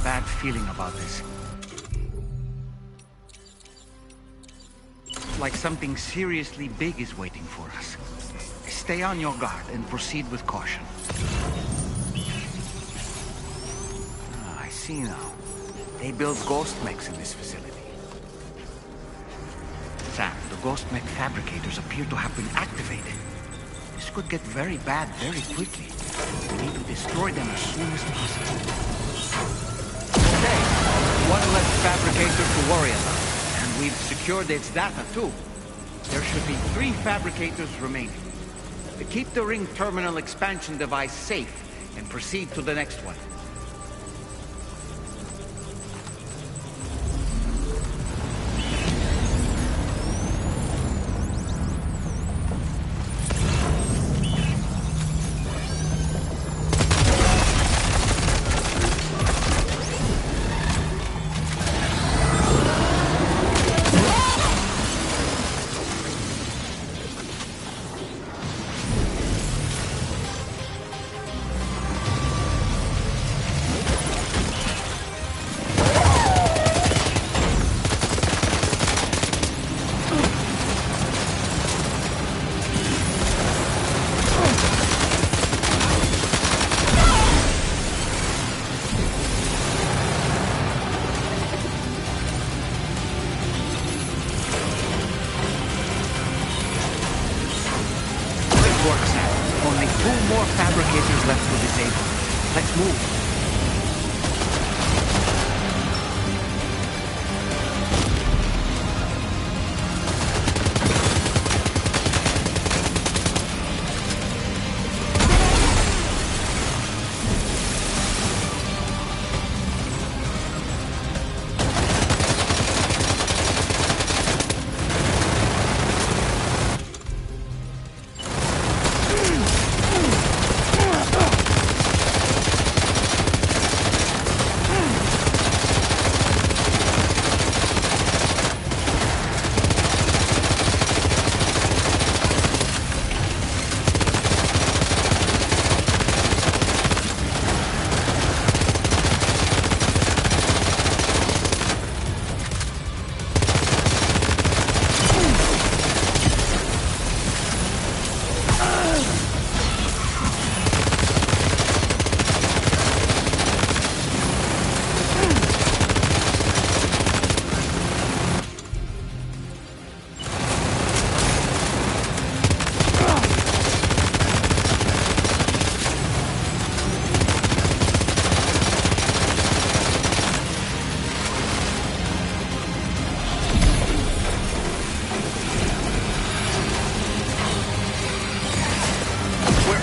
bad feeling about this. Like something seriously big is waiting for us. Stay on your guard and proceed with caution. I see now. They build ghost mechs in this facility. Sam, the ghost mech fabricators appear to have been activated. This could get very bad very quickly. We need to destroy them as soon as possible. Okay, one less fabricator to worry about. And we've secured its data too. There should be 3 fabricators remaining. Keep the ring terminal expansion device safe and proceed to the next one. Only 2 more fabricators left to disable. Let's move.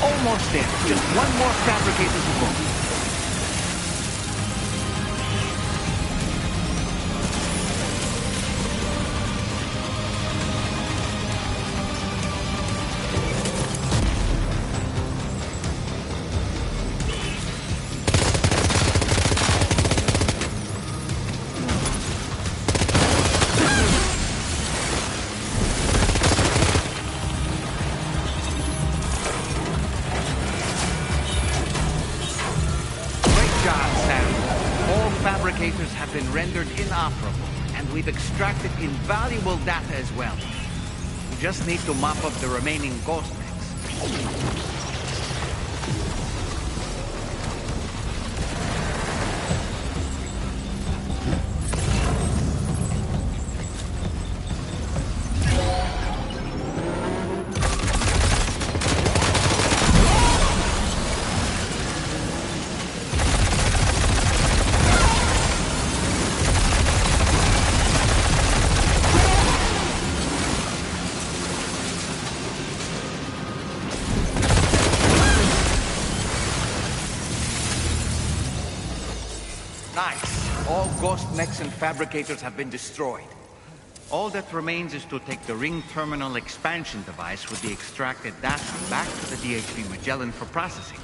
Almost there. Just one more fabricator to go. Fabricators have been rendered inoperable, and we've extracted invaluable data as well. We just need to mop up the remaining ghost mechs. Nice. All ghost mechs and fabricators have been destroyed. All that remains is to take the ring terminal expansion device with the extracted data back to the DHB Magellan for processing.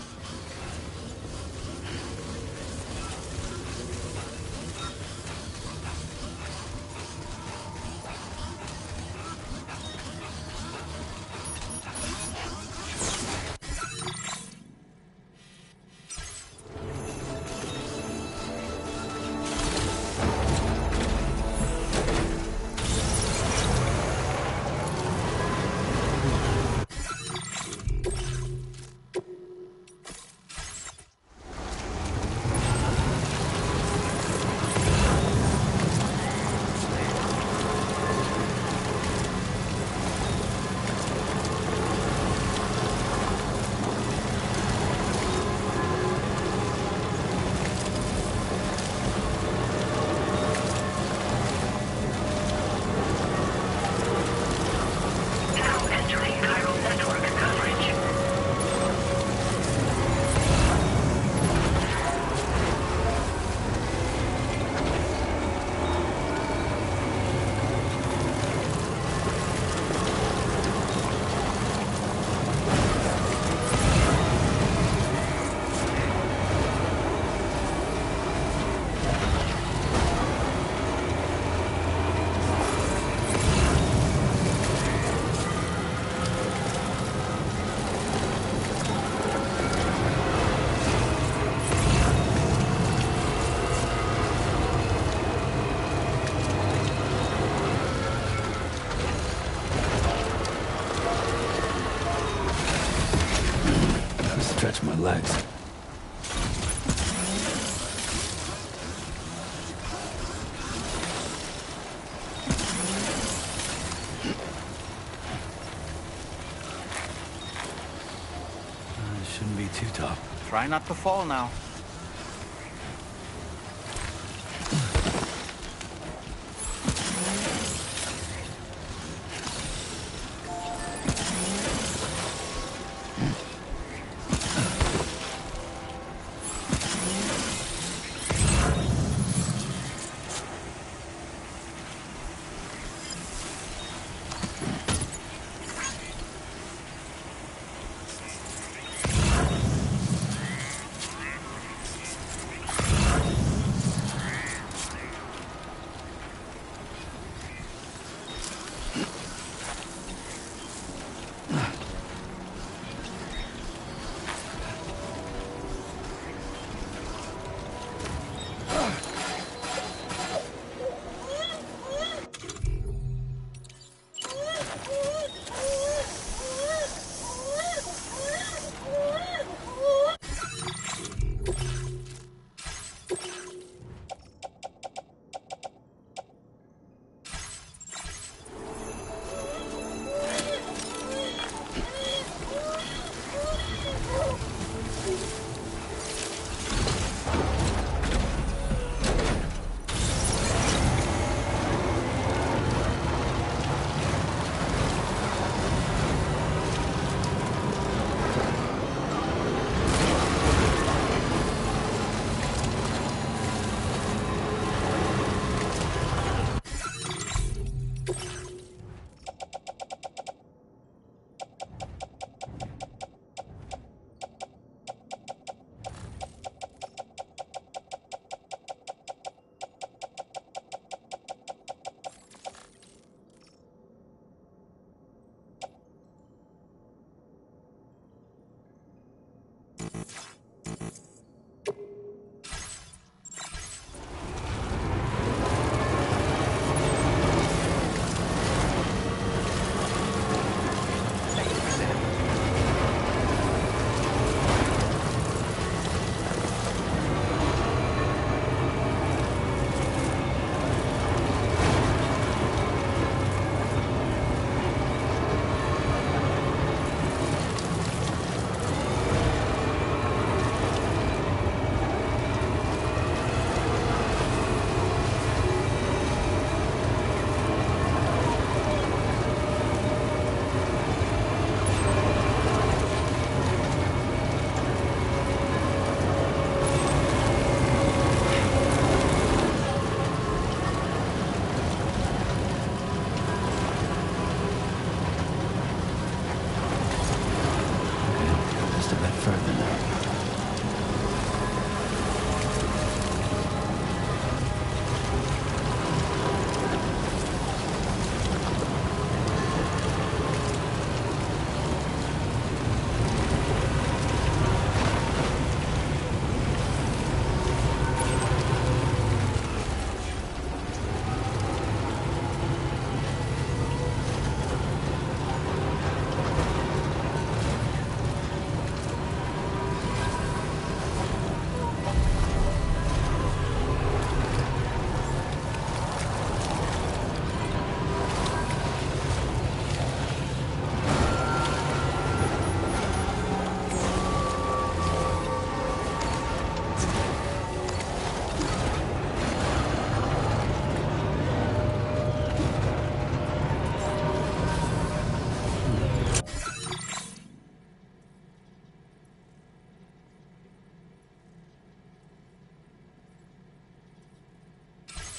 Try not to fall now.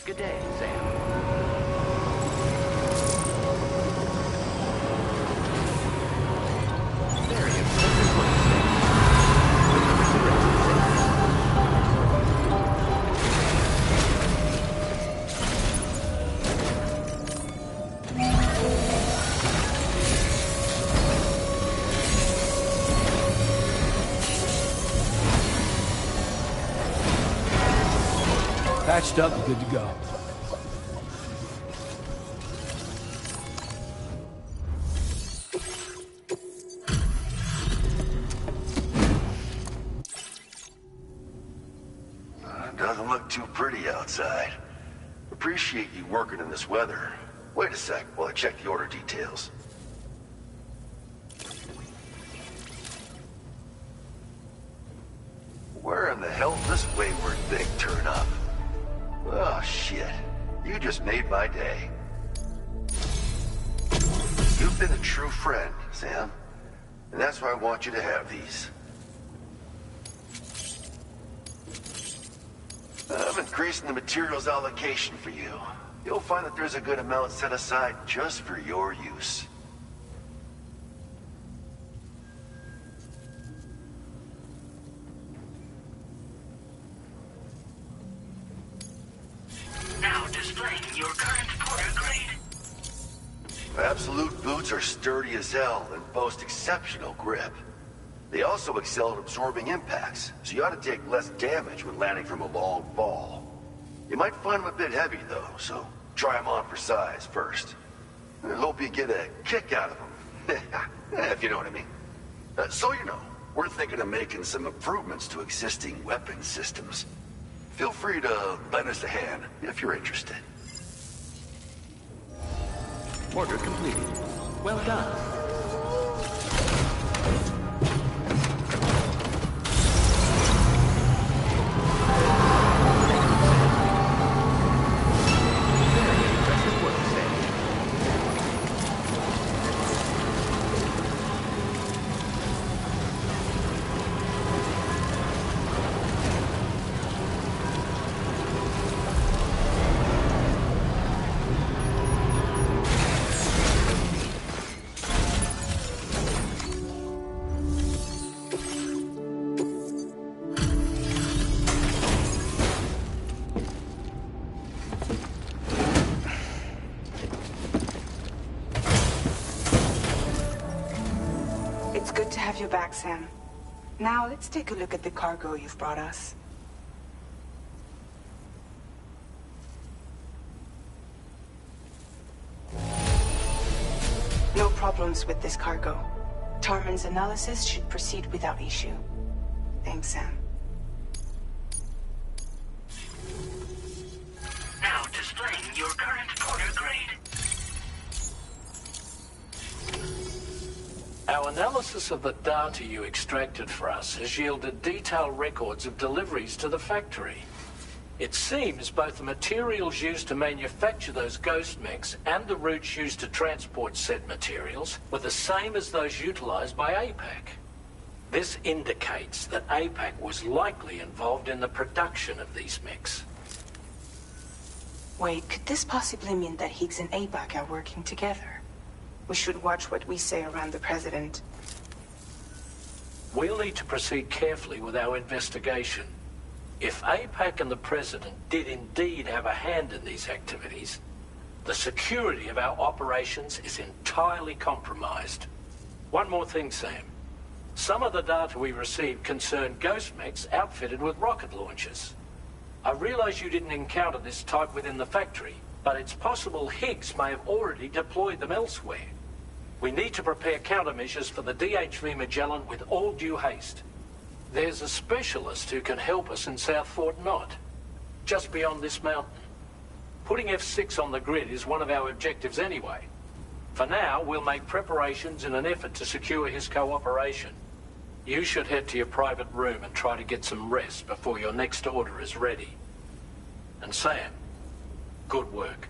Good day, Sam. Very impressive one, Sam. Remember to rest, Patched up and good to go. Doesn't look too pretty outside. Appreciate you working in this weather. Wait a sec while I check the order details. this wayward thing turn up. Oh, shit. You just made my day. You've been a true friend, Sam. And that's why I want you to have these. I'm increasing the materials allocation for you. You'll find that there's a good amount set aside just for your use. Now displaying your current porter grade. Absolute boots are sturdy as hell and boast exceptional grip. They also excel at absorbing impacts, so you ought to take less damage when landing from a long fall. You might find them a bit heavy, though, so try them on for size first. I hope you get a kick out of them, if you know what I mean. So you know, we're thinking of making some improvements to existing weapon systems. Feel free to lend us a hand if you're interested. Order completed. Well done. Very impressive work, Sam. It's good to have you back, Sam. Now, let's take a look at the cargo you've brought us. No problems with this cargo. Tarman's analysis should proceed without issue. Thanks, Sam. Now displaying your current porter grade. Our analysis of the data you extracted for us has yielded detailed records of deliveries to the factory. It seems both the materials used to manufacture those ghost mechs and the routes used to transport said materials were the same as those utilized by APAC. This indicates that APAC was likely involved in the production of these mechs. Wait, could this possibly mean that Higgs and APAC are working together? We should watch what we say around the President. We'll need to proceed carefully with our investigation. If APAC and the President did indeed have a hand in these activities, the security of our operations is entirely compromised. One more thing, Sam. Some of the data we received concerned ghost mechs outfitted with rocket launchers. I realize you didn't encounter this type within the factory, but it's possible Higgs may have already deployed them elsewhere. We need to prepare countermeasures for the DHV Magellan with all due haste. There's a specialist who can help us in South Fort Knott, just beyond this mountain. Putting F6 on the grid is one of our objectives anyway. For now, we'll make preparations in an effort to secure his cooperation. You should head to your private room and try to get some rest before your next order is ready. And Sam, good work.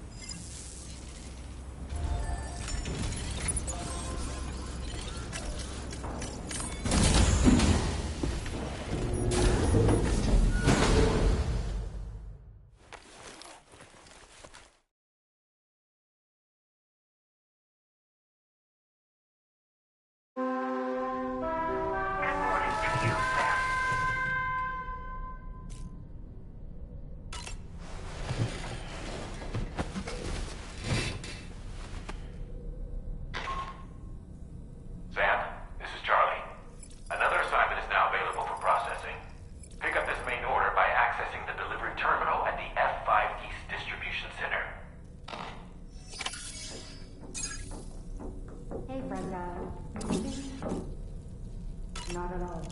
Not at all.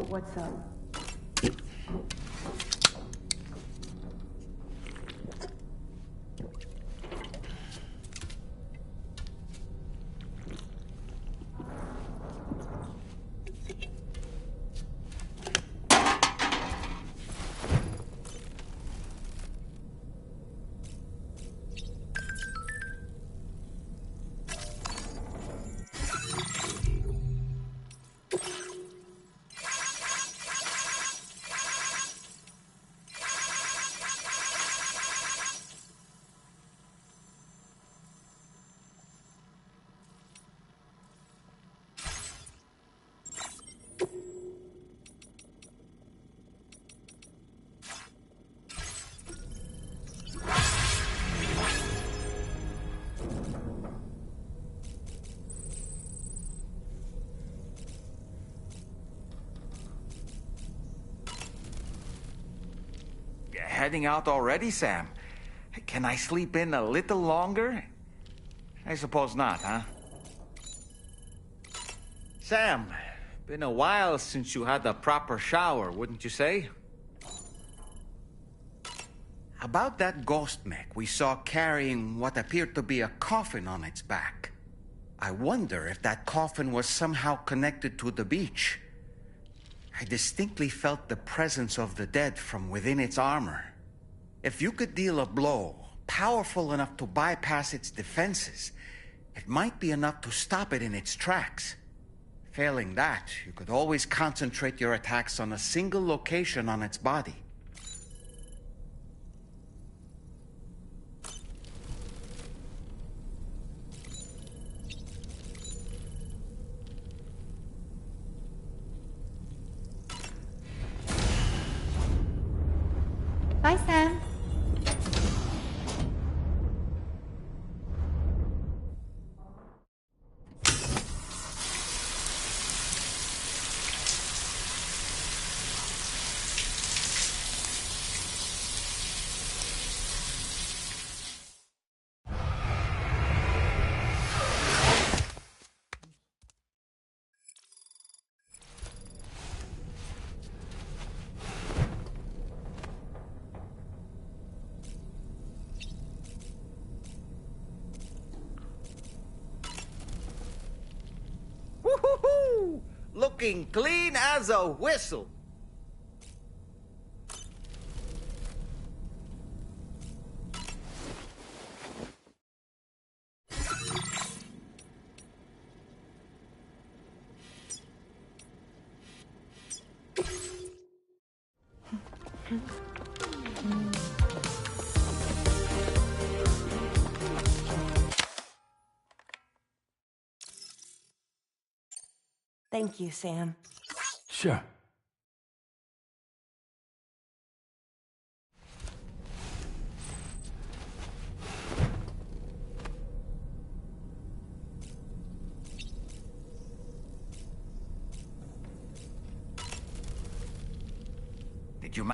What's up? heading out already, Sam. Can I sleep in a little longer? I suppose not, huh? Sam, been a while since you had a proper shower, wouldn't you say? About that ghost mech we saw carrying what appeared to be a coffin on its back. I wonder if that coffin was somehow connected to the beach. I distinctly felt the presence of the dead from within its armor. If you could deal a blow powerful enough to bypass its defenses, it might be enough to stop it in its tracks. Failing that, you could always concentrate your attacks on a single location on its body. Bye, Sam. Woohoo! Looking clean as a whistle. Thank you, Sam. Sure. Did you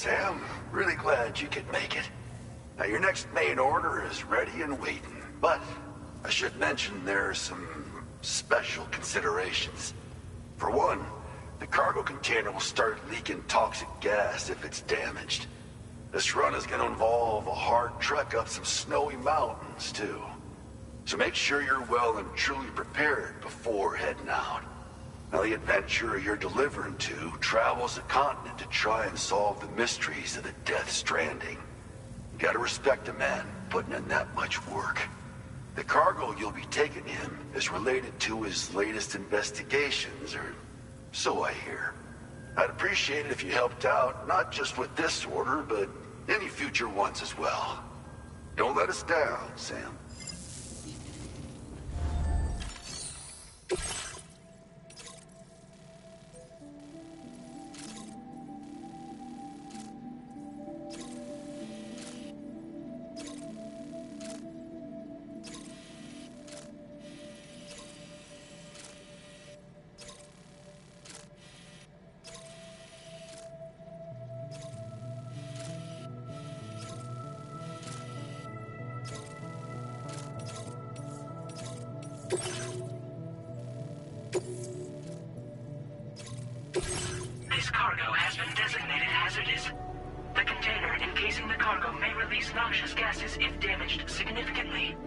Sam. Really glad you could make it. Now, your next main order is ready and waiting. But I should mention there are some special considerations. For one, the cargo container will start leaking toxic gas if it's damaged. This run is going to involve a hard trek up some snowy mountains, too. So make sure you're well and truly prepared before heading out. Now, the adventurer you're delivering to travels the continent to try and solve the mysteries of the Death Stranding. You gotta respect a man putting in that much work. The cargo you'll be taking him is related to his latest investigations, or so I hear. I'd appreciate it if you helped out, not just with this order, but any future ones as well. Don't let us down, Sam. This cargo has been designated hazardous. The container encasing the cargo may release noxious gases if damaged significantly.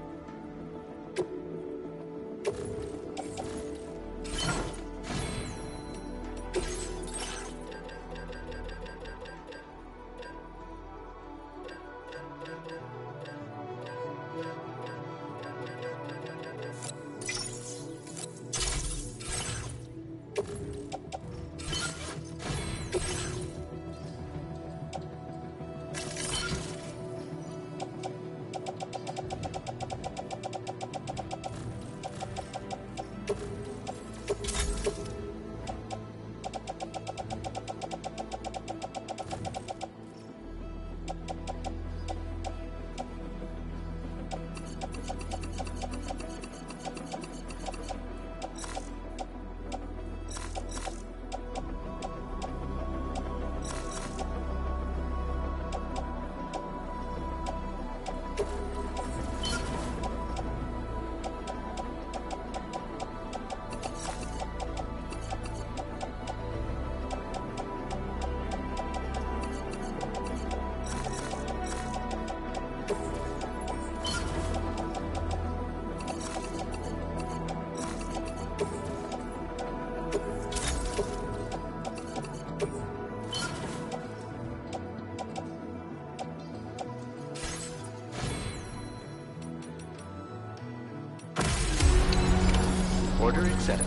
Order accepted.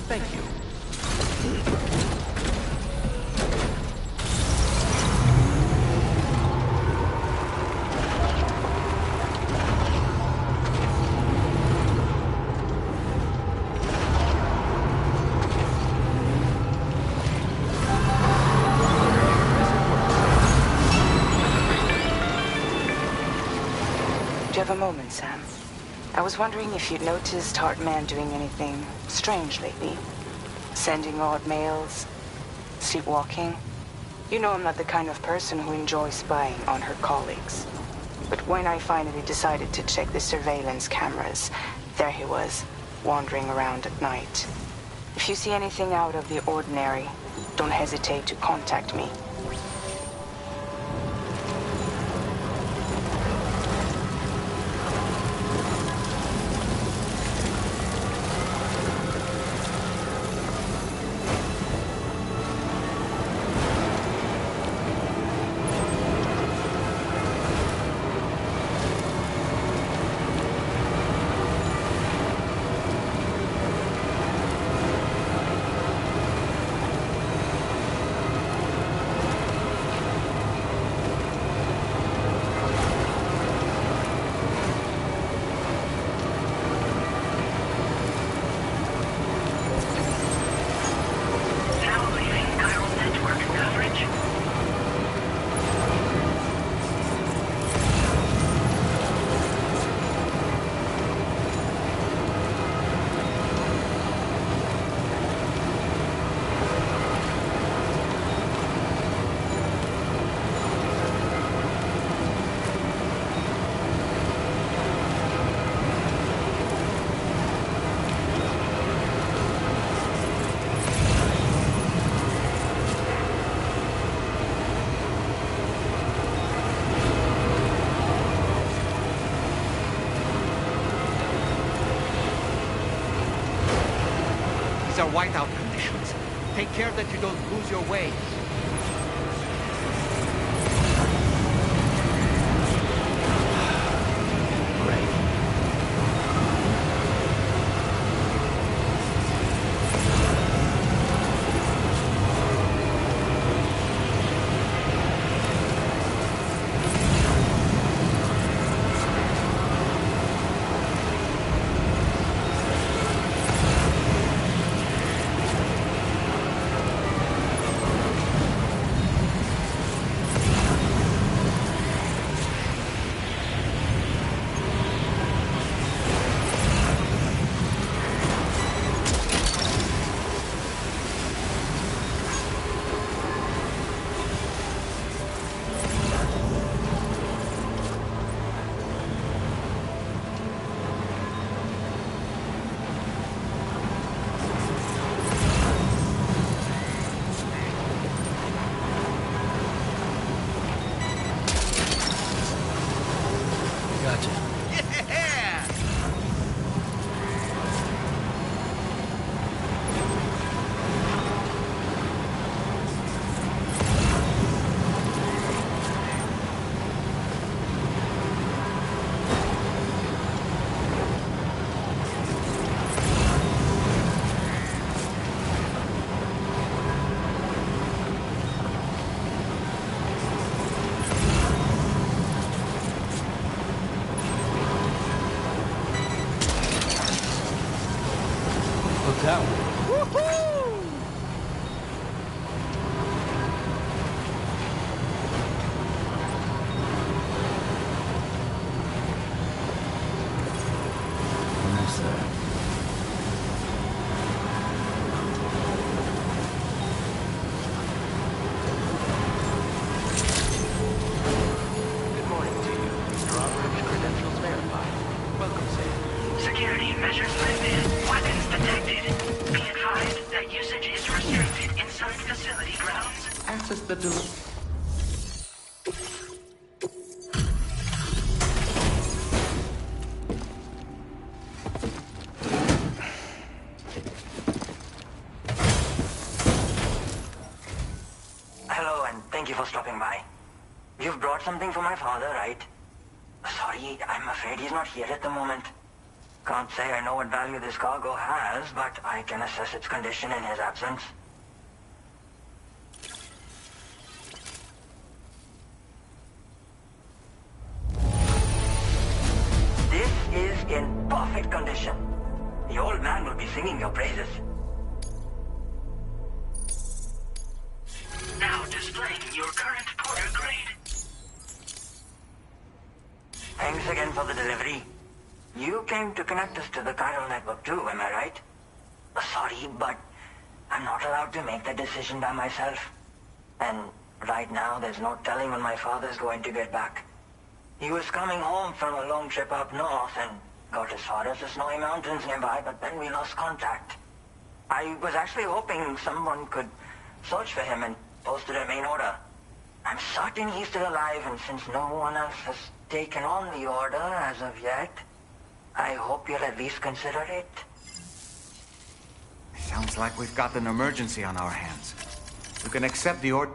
Thank you. Do you have a moment, Sam? I was wondering if you'd noticed Hartman doing anything strange lately. Sending odd mails, sleepwalking. You know I'm not the kind of person who enjoys spying on her colleagues. But when I finally decided to check the surveillance cameras, there he was, wandering around at night. If you see anything out of the ordinary, don't hesitate to contact me. These are whiteout conditions. Take care that you don't lose your way. that one. Who's that? Good morning to you. Drawbridge credentials verified. Welcome, Sam. Security measures lifted. Weapons detected. Be advised that usage is restricted inside facility grounds. Access the Hello, and thank you for stopping by. You've brought something for my father, right? Sorry, I'm afraid he's not here at the moment. Can't say I know what value this cargo has, but I can assess its condition in his absence. This is in perfect condition. The old man will be singing your praises. Now displaying your current porter grade. Thanks again for the delivery. You came to connect us to the chiral network too, am I right? Sorry, but I'm not allowed to make that decision by myself. And right now, there's no telling when my father's going to get back. He was coming home from a long trip up north and got as far as the snowy mountains nearby, but then we lost contact. I was actually hoping someone could search for him and post a remain order. I'm certain he's still alive, and since no one else has taken on the order as of yet, I hope you'll at least consider it. Sounds like we've got an emergency on our hands. You can accept the order.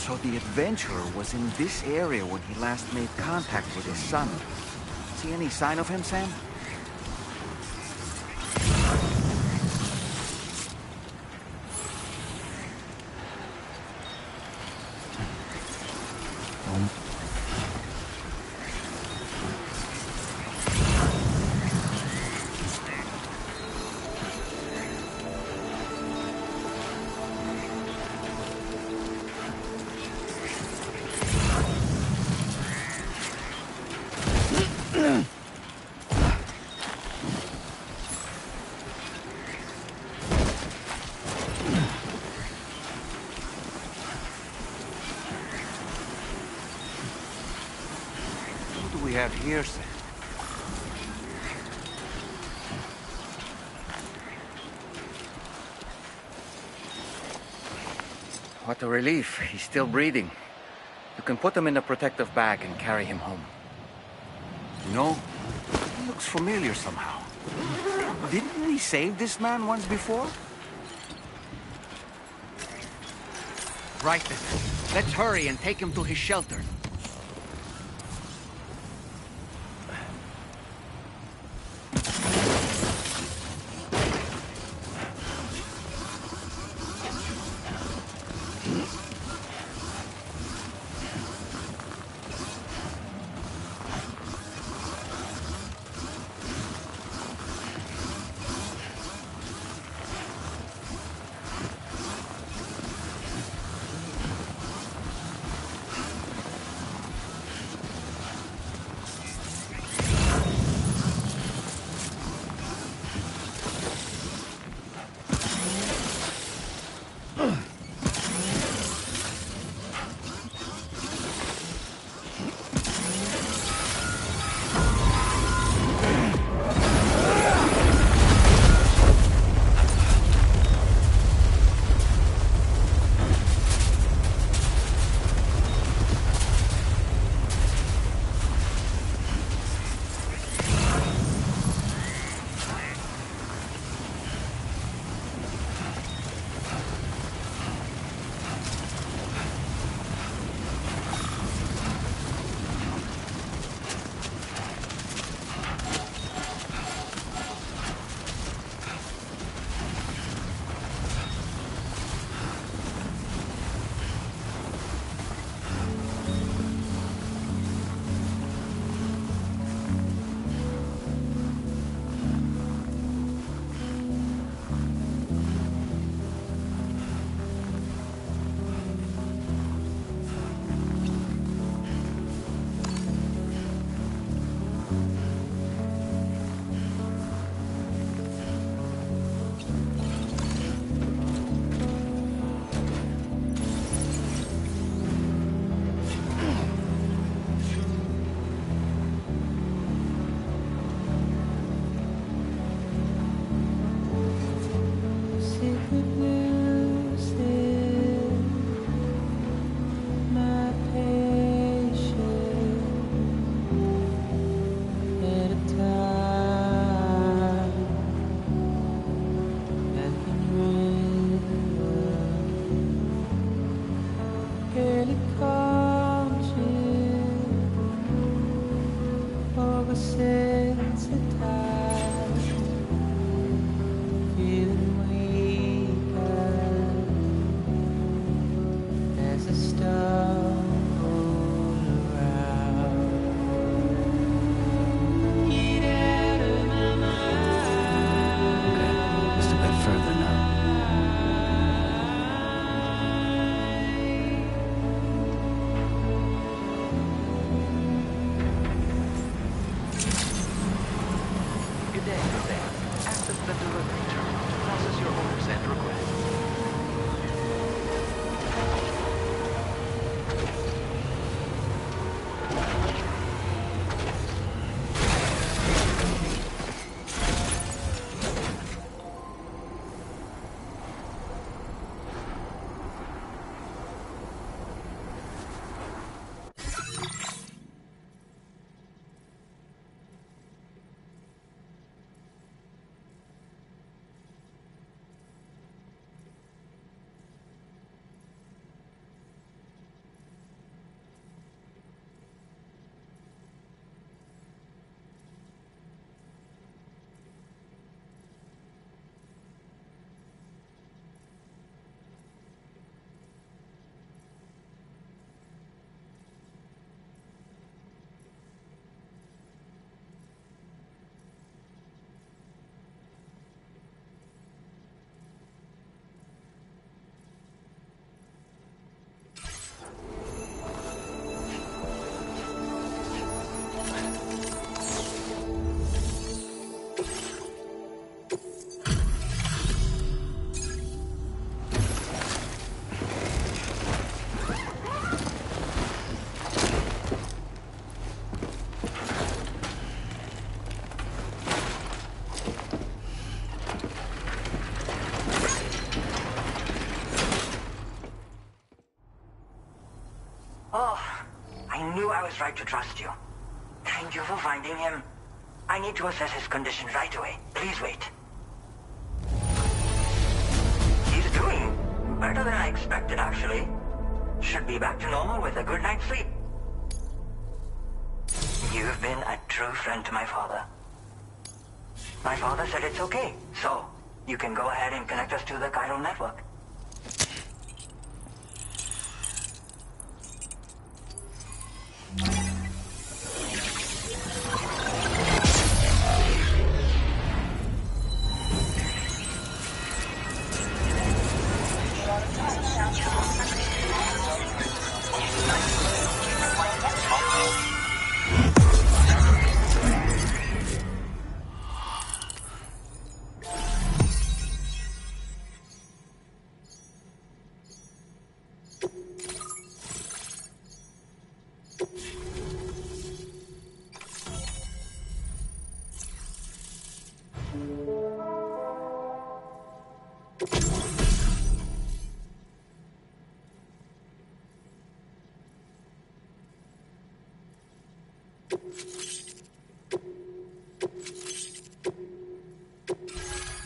So the adventurer was in this area when he last made contact with his son. See any sign of him, Sam? What do we have here, Sam? What a relief. He's still breathing. You can put him in a protective bag and carry him home. You know, he looks familiar somehow. Didn't we save this man once before? Right then. Let's hurry and take him to his shelter. I knew I was right to trust you. Thank you for finding him. I need to assess his condition right away. Please wait. He's doing better than I expected, actually. Should be back to normal with a good night's sleep. You've been a true friend to my father. My father said it's okay, so you can go ahead and connect us to the chiral network.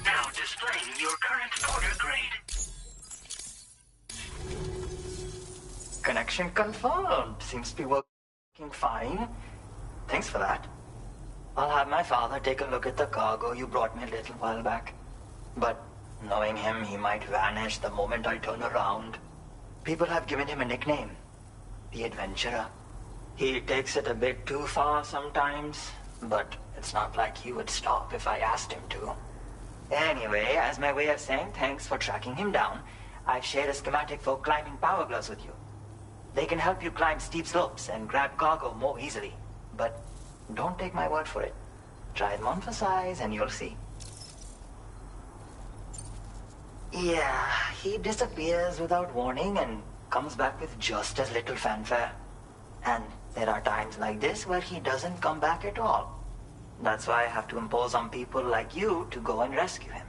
Now displaying your current order grade. Connection confirmed. Seems to be working fine. Thanks for that. I'll have my father take a look at the cargo you brought me a little while back. But knowing him, he might vanish the moment I turn around. People have given him a nickname. The Adventurer. He takes it a bit too far sometimes, but it's not like he would stop if I asked him to. Anyway, as my way of saying thanks for tracking him down, I've shared a schematic for climbing power gloves with you. They can help you climb steep slopes and grab cargo more easily. But don't take my word for it. Try them on for size and you'll see. Yeah, he disappears without warning and comes back with just as little fanfare. And there are times like this where he doesn't come back at all. That's why I have to impose on people like you to go and rescue him.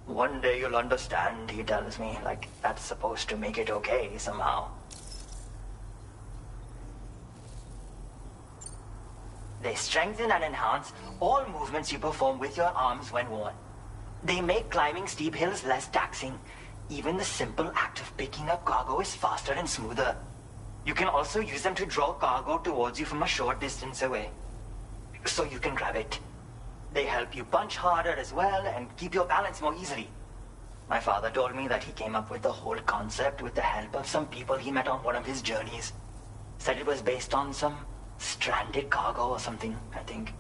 One day you'll understand, he tells me, like that's supposed to make it okay somehow. They strengthen and enhance all movements you perform with your arms when worn. They make climbing steep hills less taxing. Even the simple act of picking up cargo is faster and smoother. You can also use them to draw cargo towards you from a short distance away, so you can grab it. They help you punch harder as well and keep your balance more easily. My father told me that he came up with the whole concept with the help of some people he met on one of his journeys. Said it was based on some stranded cargo or something, I think.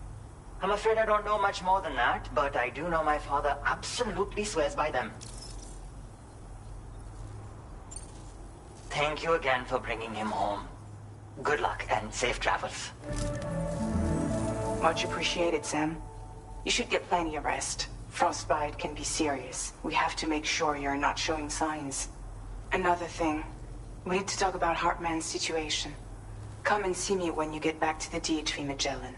I'm afraid I don't know much more than that, but I do know my father absolutely swears by them. Thank you again for bringing him home. Good luck and safe travels. Much appreciated, Sam. You should get plenty of rest. Frostbite can be serious. We have to make sure you're not showing signs. Another thing, we need to talk about Hartman's situation. Come and see me when you get back to the DHV Magellan.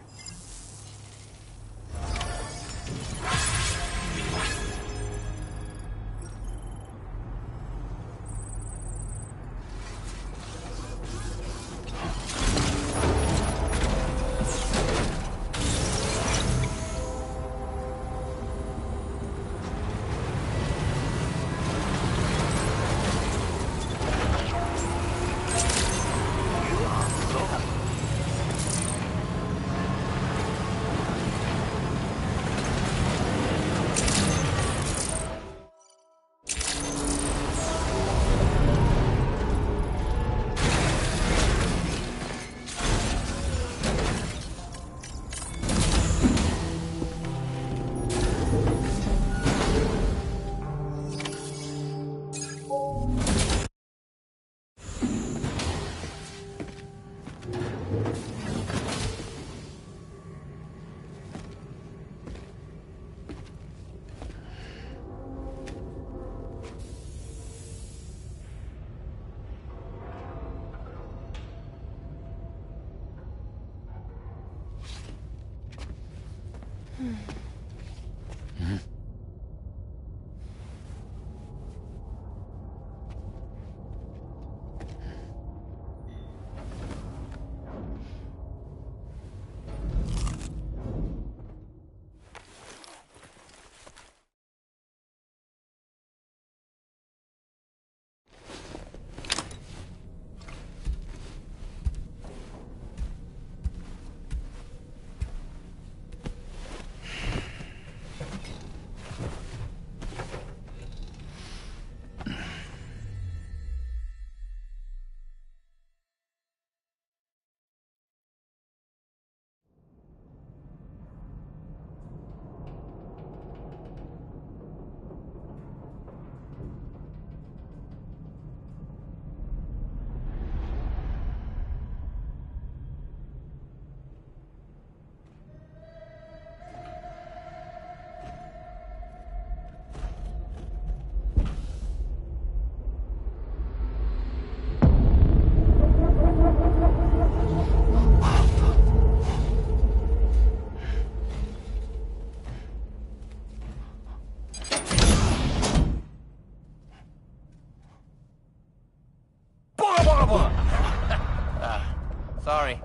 Sorry.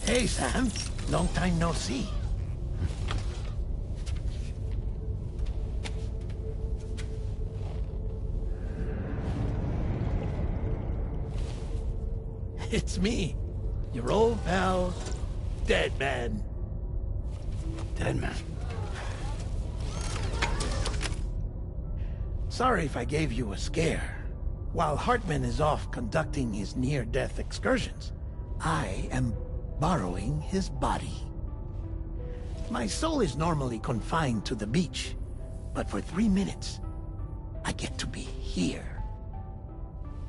Hey, Sam. Long time no see. It's me, your old pal, Dead Man. Dead Man? Sorry if I gave you a scare. While Hartman is off conducting his near-death excursions, I am borrowing his body. My soul is normally confined to the beach, but for 3 minutes, I get to be here.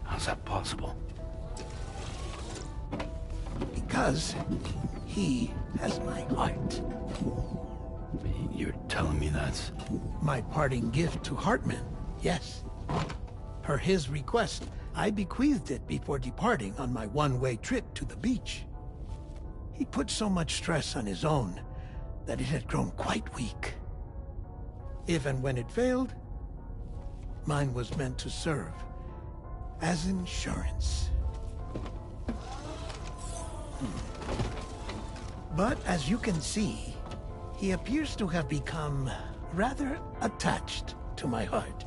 How's that possible? Because he has my heart. You're telling me that's... My parting gift to Hartman, yes. Per his request, I bequeathed it before departing on my one-way trip to the beach. He put so much stress on his own that it had grown quite weak. If and when it failed, mine was meant to serve as insurance. But as you can see, he appears to have become rather attached to my heart.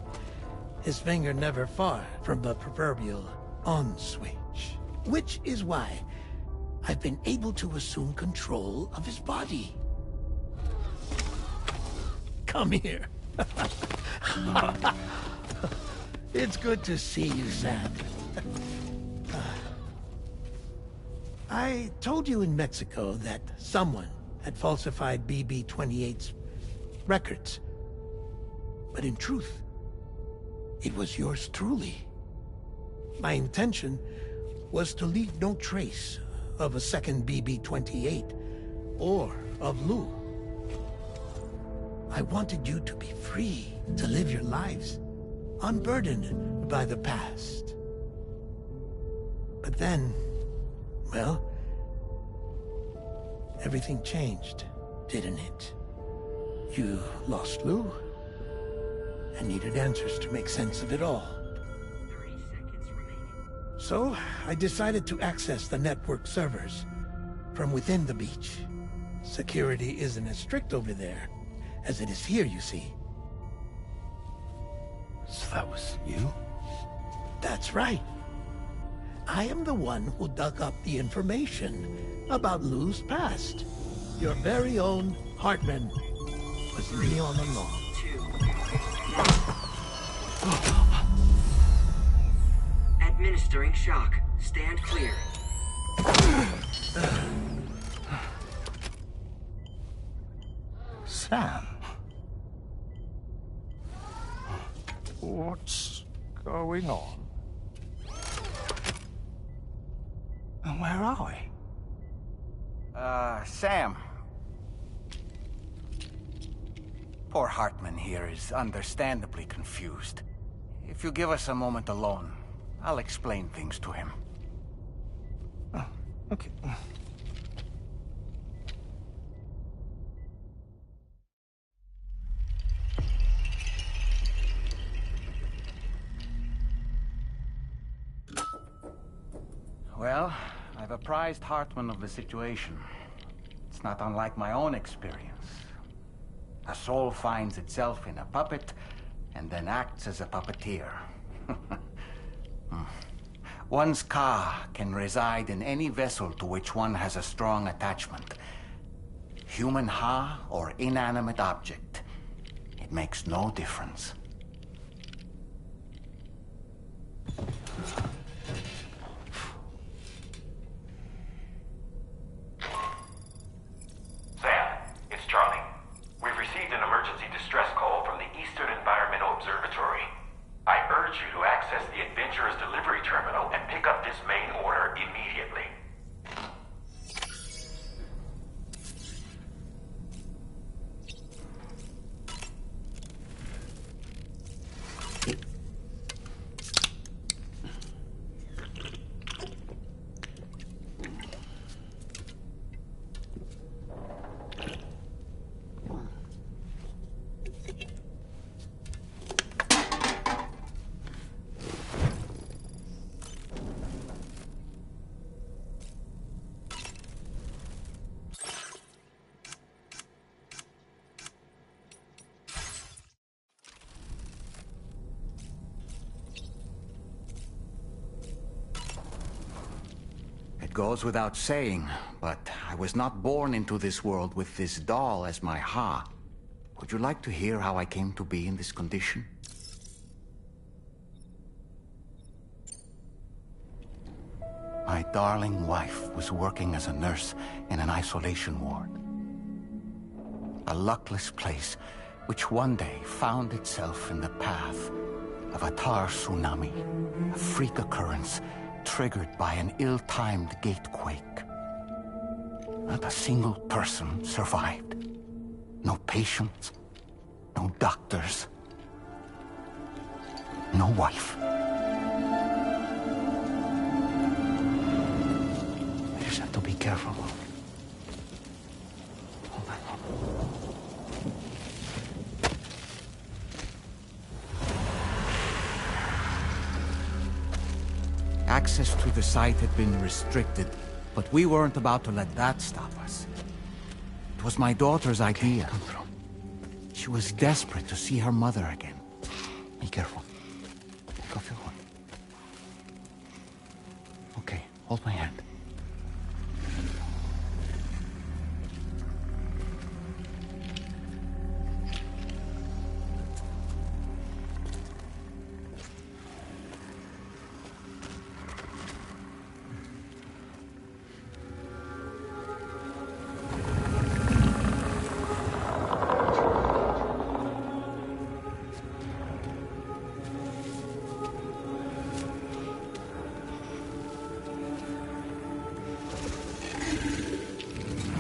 His finger never far from the proverbial on switch. Which is why I've been able to assume control of his body. Come here. It's good to see you, Sam. I told you in Mexico that someone had falsified BB-28's records. But in truth, it was yours truly. My intention was to leave no trace of a second BB-28 or of Lou. I wanted you to be free to live your lives, unburdened by the past. But then, well, everything changed, didn't it? You lost Lou, and needed answers to make sense of it all. 30 seconds remaining. So, I decided to access the network servers from within the beach. Security isn't as strict over there as it is here, you see. So that was you? That's right. I am the one who dug up the information about Lou's past. Your very own Hartman was me all along. Administering shock. Stand clear. Sam? What's going on? And where are we? Sam. Poor Hartman here is understandably confused. If you give us a moment alone, I'll explain things to him. Oh, okay. Well, I've apprised Hartman of the situation. It's not unlike my own experience. A soul finds itself in a puppet, and then acts as a puppeteer. One's Ka can reside in any vessel to which one has a strong attachment. Human Ha or inanimate object. It makes no difference. Sam, it's Charlie. We've received an emergency distress call from the Eastern Environmental Observatory. I urge you to access the Adventurer's delivery terminal and pick up this main order immediately. Goes without saying, but I was not born into this world with this doll as my Ha. Would you like to hear how I came to be in this condition? My darling wife was working as a nurse in an isolation ward. A luckless place which one day found itself in the path of a tar tsunami, a freak occurrence triggered by an ill-timed gatequake. Not a single person survived. No patients, no doctors, no wife. I just have to be careful. Access to the site had been restricted, but we weren't about to let that stop us. It was my daughter's idea. Come through. She was desperate to see her mother again. Be careful. Go through one. Okay, hold my hand.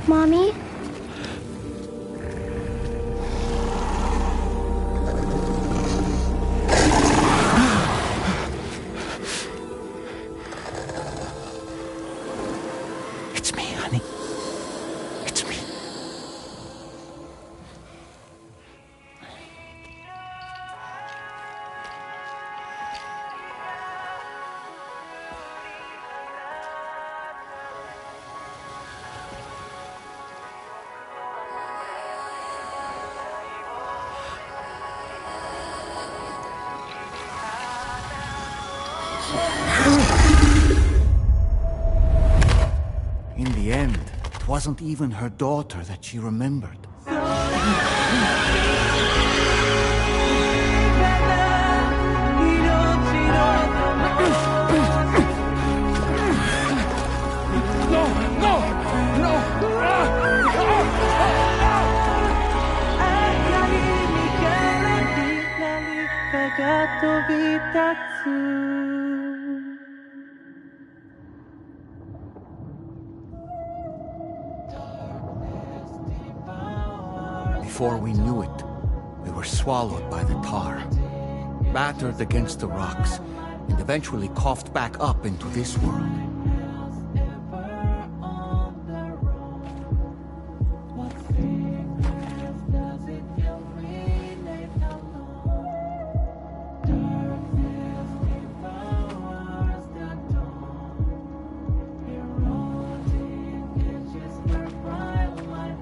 Mommy? It's me, honey. It's me. In the end, it wasn't even her daughter that she remembered. Before we knew it, we were swallowed by the tar, battered against the rocks, and eventually coughed back up into this world.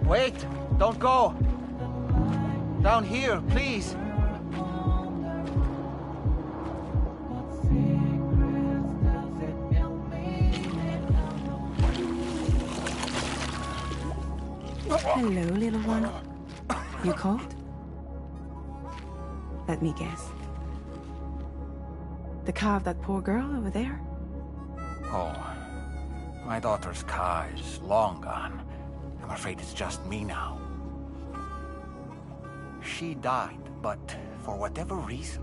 Wait! Don't go! Down here, please. Hello, little one. You cold? Let me guess. The car of that poor girl over there? Oh, my daughter's car is long gone. I'm afraid it's just me now. She died, but for whatever reason,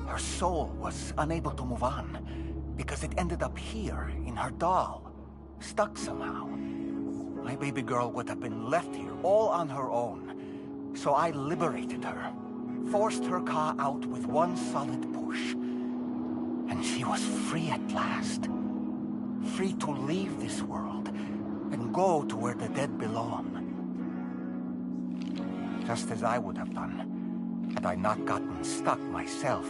her soul was unable to move on, because it ended up here, in her doll, stuck somehow. My baby girl would have been left here all on her own. So I liberated her, forced her car out with one solid push. And she was free at last. Free to leave this world and go to where the dead belong. Just as I would have done, had I not gotten stuck myself.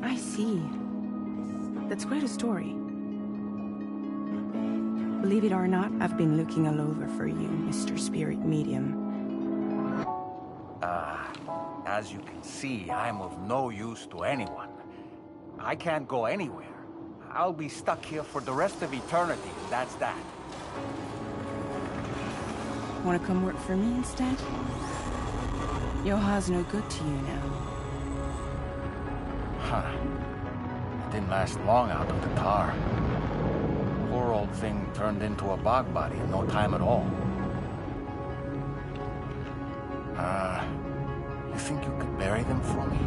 I see. That's quite a story. Believe it or not, I've been looking all over for you, Mr. Spirit Medium. As you can see, I'm of no use to anyone. I can't go anywhere. I'll be stuck here for the rest of eternity, and that's that. Wanna come work for me instead? Yoha's no good to you now. Huh. It didn't last long out of the tar. Poor old thing turned into a bog body in no time at all. You think you could bury them for me?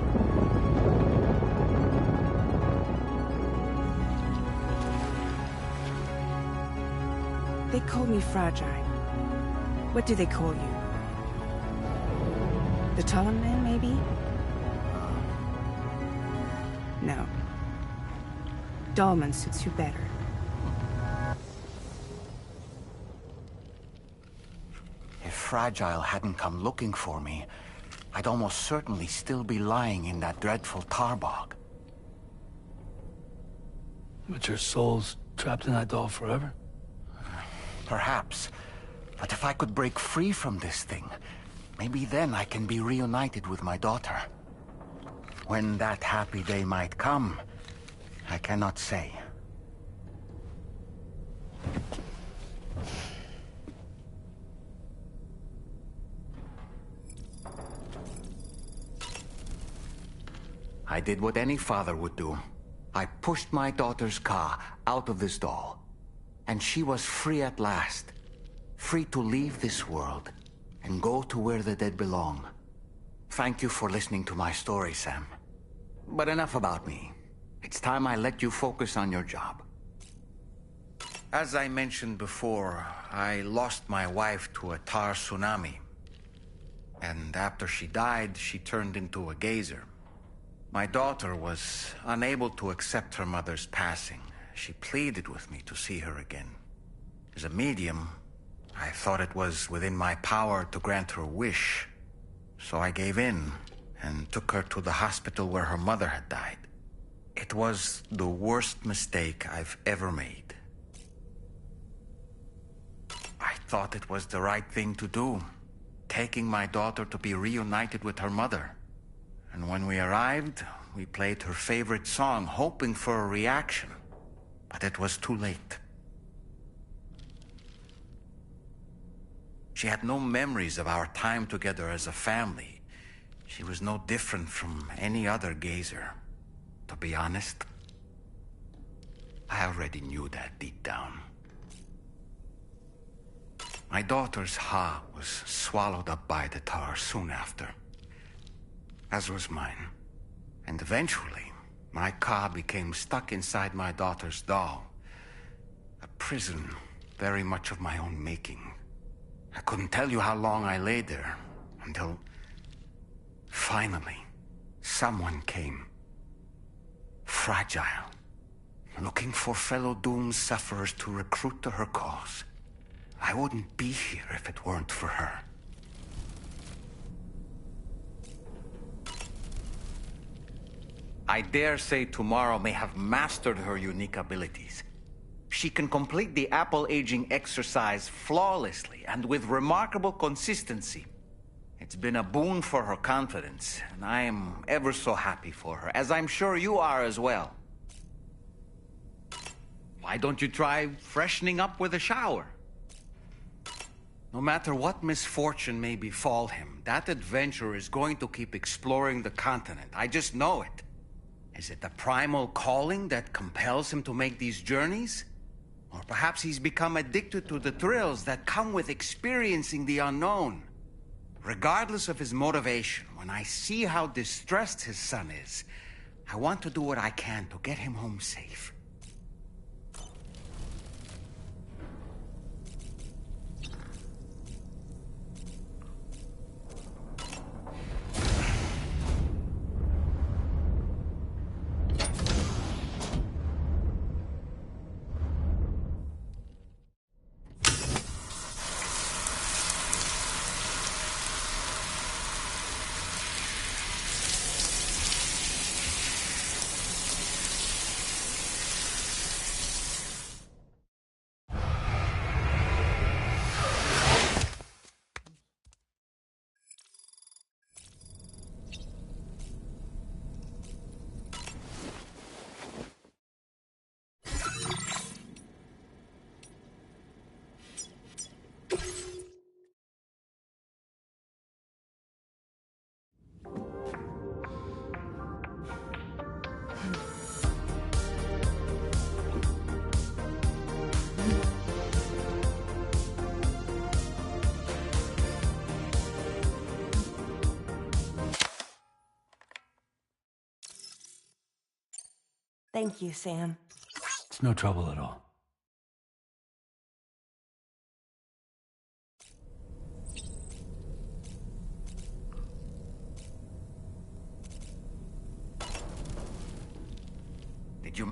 They call me fragile. What do they call you? The Talon Man, maybe? No. Dolman suits you better. If Fragile hadn't come looking for me, I'd almost certainly still be lying in that dreadful tar bog. But your soul's trapped in that doll forever? Perhaps. But if I could break free from this thing, maybe then I can be reunited with my daughter. When that happy day might come, I cannot say. I did what any father would do. I pushed my daughter's car out of this doll. And she was free at last. Free to leave this world and go to where the dead belong. Thank you for listening to my story, Sam. But enough about me. It's time I let you focus on your job. As I mentioned before, I lost my wife to a tar tsunami. And after she died, she turned into a geyser. My daughter was unable to accept her mother's passing. She pleaded with me to see her again. As a medium, I thought it was within my power to grant her wish. So I gave in and took her to the hospital where her mother had died. It was the worst mistake I've ever made. I thought it was the right thing to do, taking my daughter to be reunited with her mother. And when we arrived, we played her favorite song, hoping for a reaction. But it was too late. She had no memories of our time together as a family. She was no different from any other gazer. To be honest, I already knew that deep down. My daughter's heart was swallowed up by the tar soon after, as was mine. And eventually, my car became stuck inside my daughter's doll. A prison very much of my own making. I couldn't tell you how long I lay there, until finally, someone came. Fragile. Looking for fellow doomed sufferers to recruit to her cause. I wouldn't be here if it weren't for her. I dare say tomorrow may have mastered her unique abilities. She can complete the apple aging exercise flawlessly and with remarkable consistency. It's been a boon for her confidence, and I am ever so happy for her, as I'm sure you are as well. Why don't you try freshening up with a shower? No matter what misfortune may befall him, that adventurer is going to keep exploring the continent. I just know it. Is it the primal calling that compels him to make these journeys? Or perhaps he's become addicted to the thrills that come with experiencing the unknown. Regardless of his motivation, when I see how distressed his son is, I want to do what I can to get him home safe. Thank you, Sam. It's no trouble at all. Did you...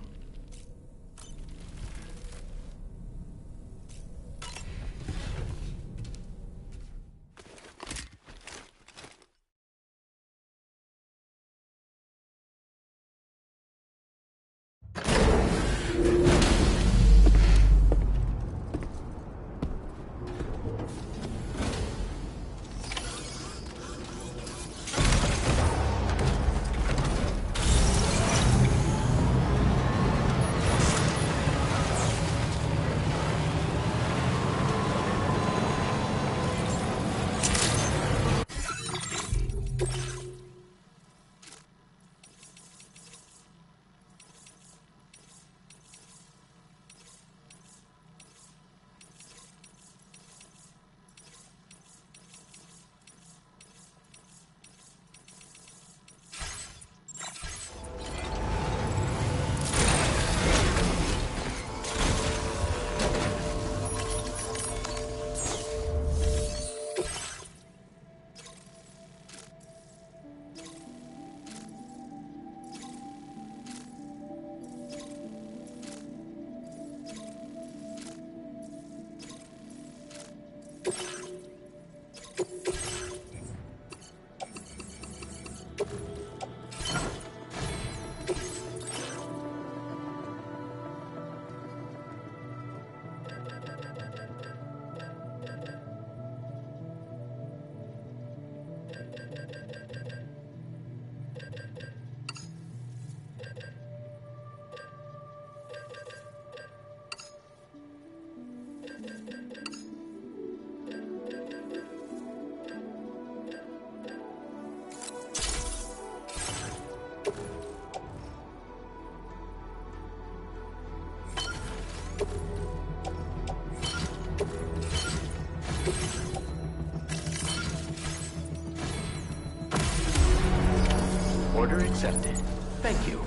Order accepted. Thank you.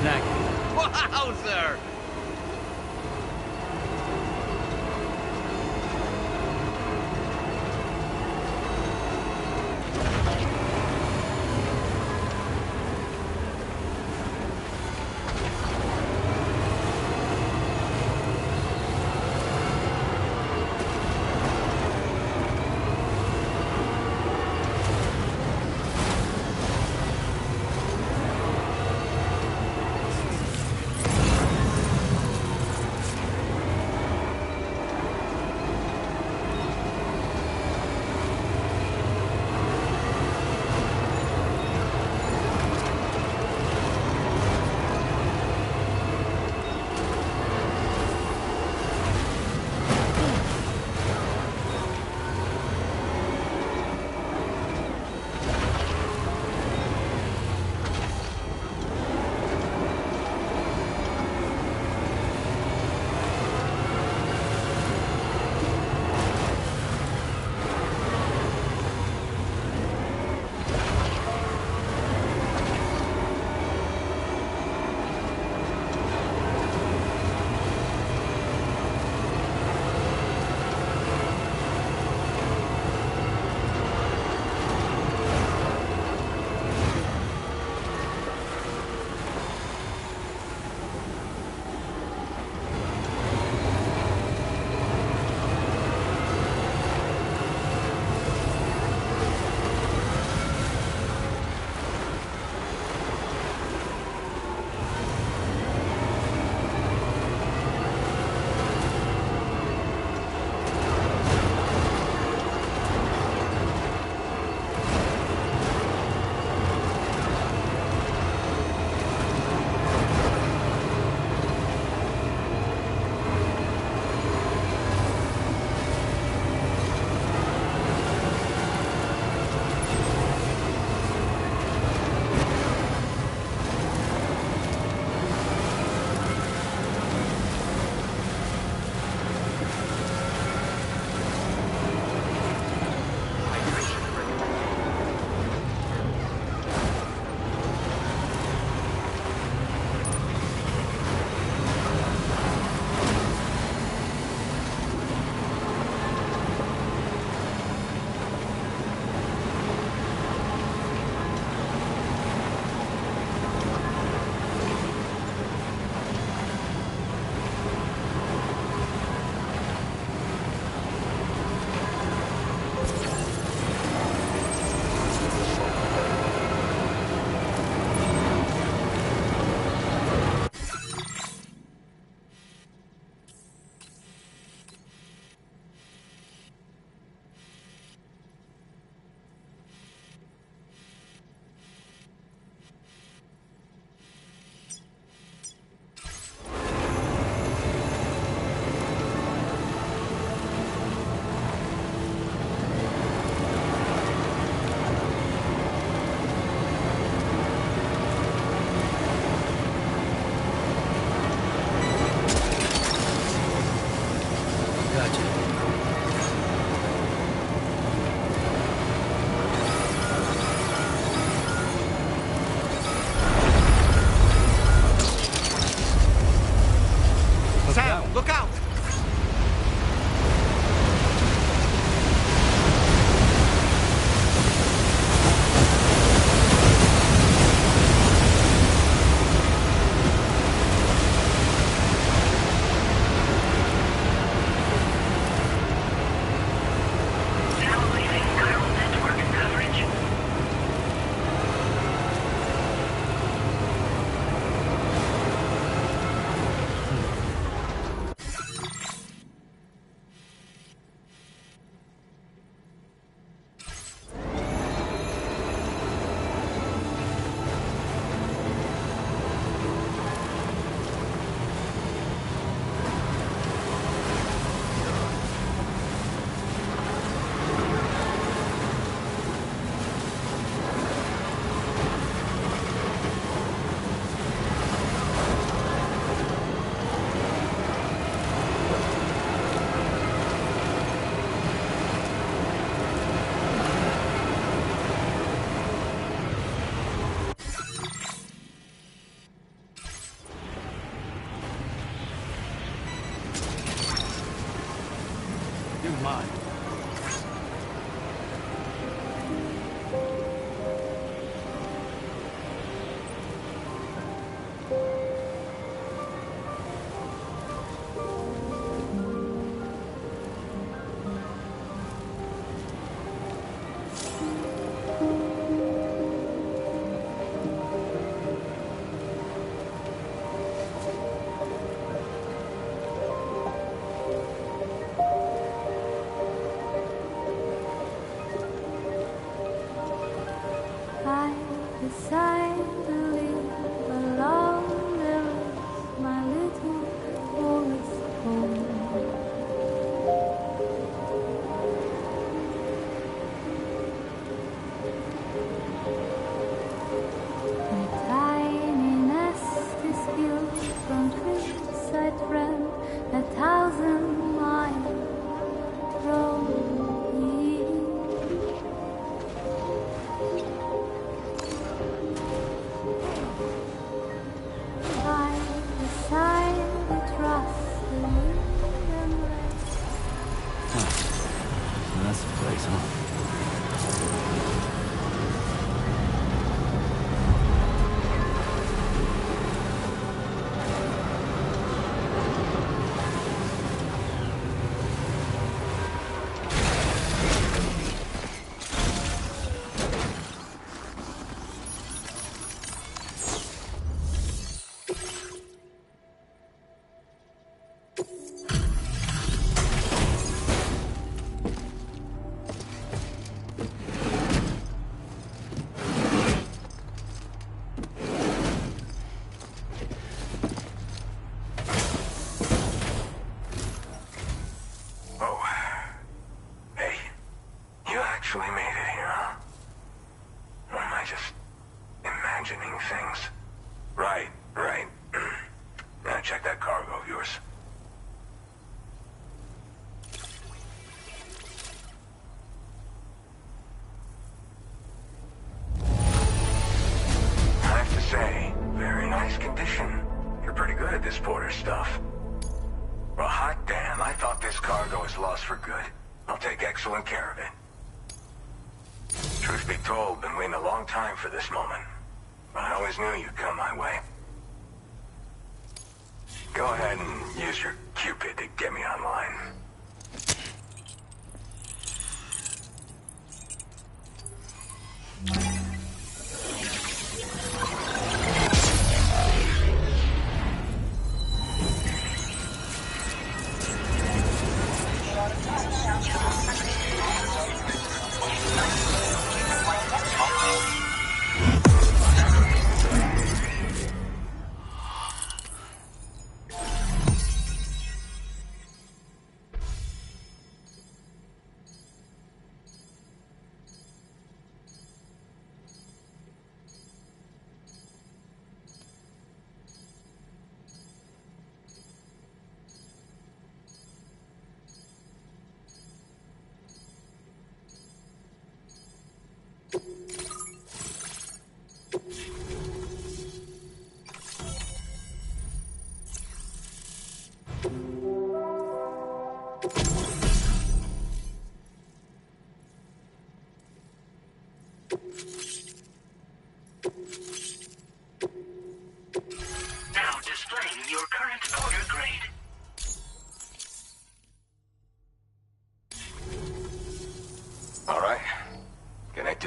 snack. Wowzer! in mind. For this moment, but I always knew you'd come my way. Go ahead and use your Cupid to get me online.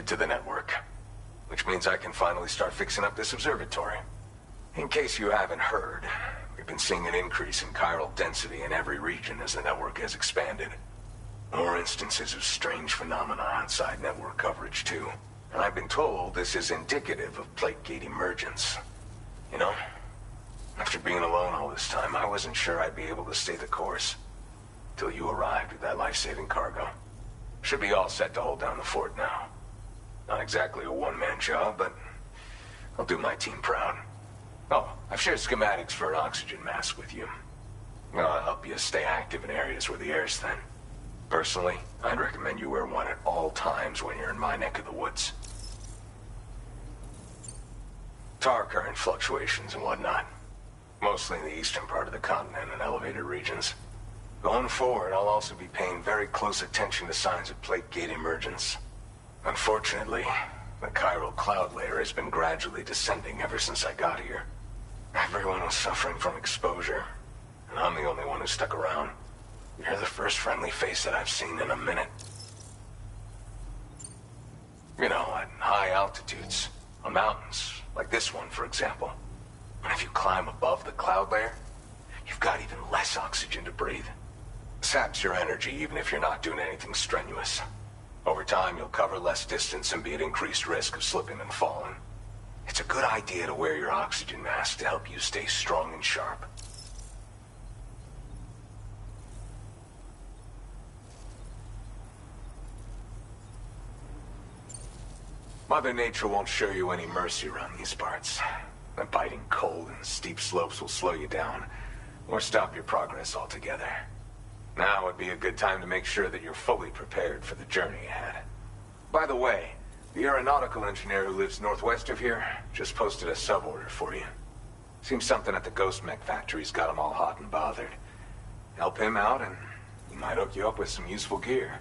To the network, which means I can finally start fixing up this observatory. In case you haven't heard, we've been seeing an increase in chiral density in every region as the network has expanded. More instances of strange phenomena outside network coverage too. And I've been told this is indicative of plate gate emergence. You know, after being alone all this time, I wasn't sure I'd be able to stay the course. Till you arrived with that life-saving cargo. Should be all set to hold down the fort now. Not exactly a one-man job, but I'll do my team proud. Oh, I've shared schematics for an oxygen mask with you. I'll help you stay active in areas where the air's thin. Personally, I'd recommend you wear one at all times when you're in my neck of the woods. Tar current fluctuations and whatnot. Mostly in the eastern part of the continent and elevated regions. Going forward, I'll also be paying very close attention to signs of plate gate emergence. Unfortunately, the chiral cloud layer has been gradually descending ever since I got here. Everyone was suffering from exposure, and I'm the only one who stuck around. You're the first friendly face that I've seen in a minute. You know, at high altitudes, on mountains, like this one, for example. And if you climb above the cloud layer, you've got even less oxygen to breathe. Saps your energy even if you're not doing anything strenuous. Over time, you'll cover less distance and be at increased risk of slipping and falling. It's a good idea to wear your oxygen mask to help you stay strong and sharp. Mother Nature won't show you any mercy around these parts. The biting cold and steep slopes will slow you down, or stop your progress altogether. Now would be a good time to make sure that you're fully prepared for the journey ahead. By the way, the aeronautical engineer who lives northwest of here just posted a sub-order for you. Seems something at the Ghost Mech factory's got him all hot and bothered. Help him out and he might hook you up with some useful gear.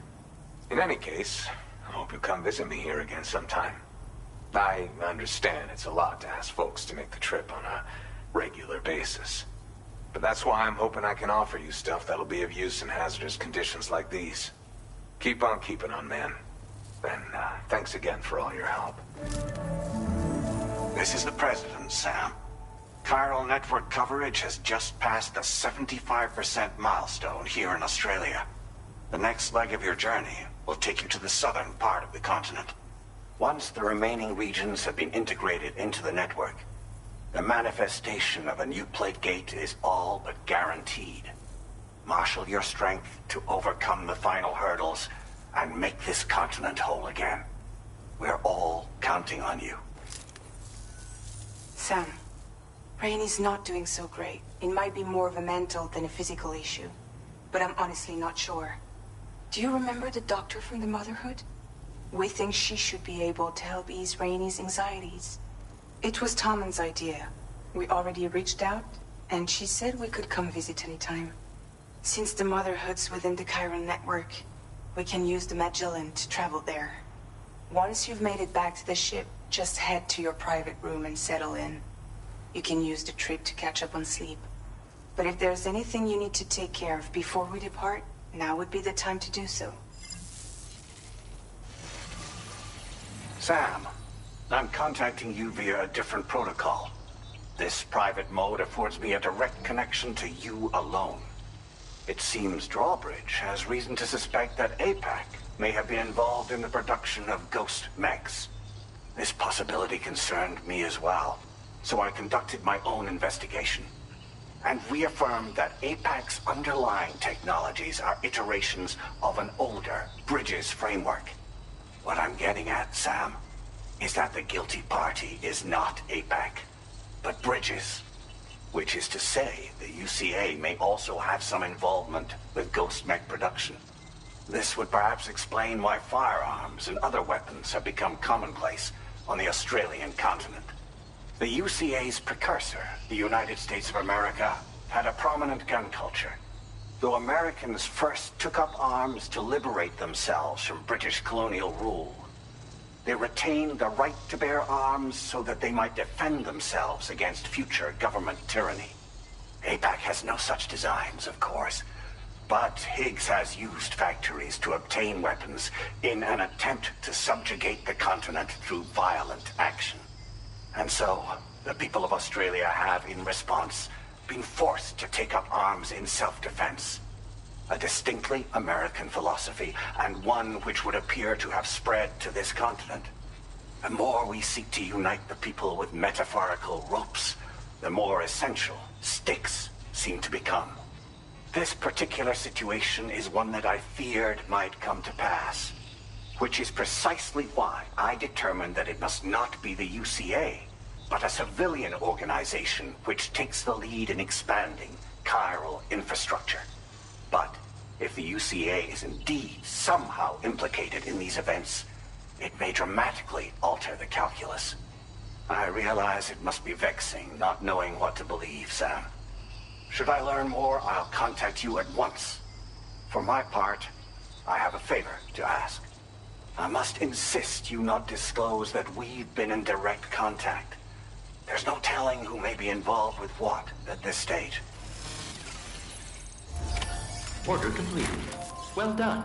In any case, I hope you'll come visit me here again sometime. I understand it's a lot to ask folks to make the trip on a regular basis. But that's why I'm hoping I can offer you stuff that'll be of use in hazardous conditions like these. Keep on keeping on, man. And thanks again for all your help. This is the President, Sam. Chiral network coverage has just passed the 75% milestone here in Australia. The next leg of your journey will take you to the southern part of the continent. Once the remaining regions have been integrated into the network, the manifestation of a new plate gate is all but guaranteed. Marshal your strength to overcome the final hurdles and make this continent whole again. We're all counting on you. Sam, Rainey's not doing so great. It might be more of a mental than a physical issue, but I'm honestly not sure. Do you remember the doctor from the Motherhood? We think she should be able to help ease Rainey's anxieties. It was Tommen's idea. We already reached out, and she said we could come visit anytime. Since the Motherhood's within the Chiron network, we can use the Magellan to travel there. Once you've made it back to the ship, just head to your private room and settle in. You can use the trip to catch up on sleep. But if there's anything you need to take care of before we depart, now would be the time to do so. Sam, I'm contacting you via a different protocol. This private mode affords me a direct connection to you alone. It seems Drawbridge has reason to suspect that APAC may have been involved in the production of ghost mechs. This possibility concerned me as well, so I conducted my own investigation and reaffirmed that APAC's underlying technologies are iterations of an older Bridges framework. What I'm getting at, Sam, is that the guilty party is not APAC, but Bridges. Which is to say, the UCA may also have some involvement with ghost mech production. This would perhaps explain why firearms and other weapons have become commonplace on the Australian continent. The UCA's precursor, the United States of America, had a prominent gun culture. Though Americans first took up arms to liberate themselves from British colonial rule, they retained the right to bear arms so that they might defend themselves against future government tyranny. APAC has no such designs, of course, but Higgs has used factories to obtain weapons in an attempt to subjugate the continent through violent action. And so, the people of Australia have, in response, been forced to take up arms in self-defense. A distinctly American philosophy, and one which would appear to have spread to this continent. The more we seek to unite the people with metaphorical ropes, the more essential sticks seem to become. This particular situation is one that I feared might come to pass, which is precisely why I determined that it must not be the UCA, but a civilian organization which takes the lead in expanding chiral infrastructure. But if the UCA is indeed somehow implicated in these events, it may dramatically alter the calculus. I realize it must be vexing not knowing what to believe, Sam. Should I learn more, I'll contact you at once For my part, I have a favor to ask. I must insist you not disclose that we've been in direct contact. There's no telling who may be involved with what at this stage. Order completed. Well done.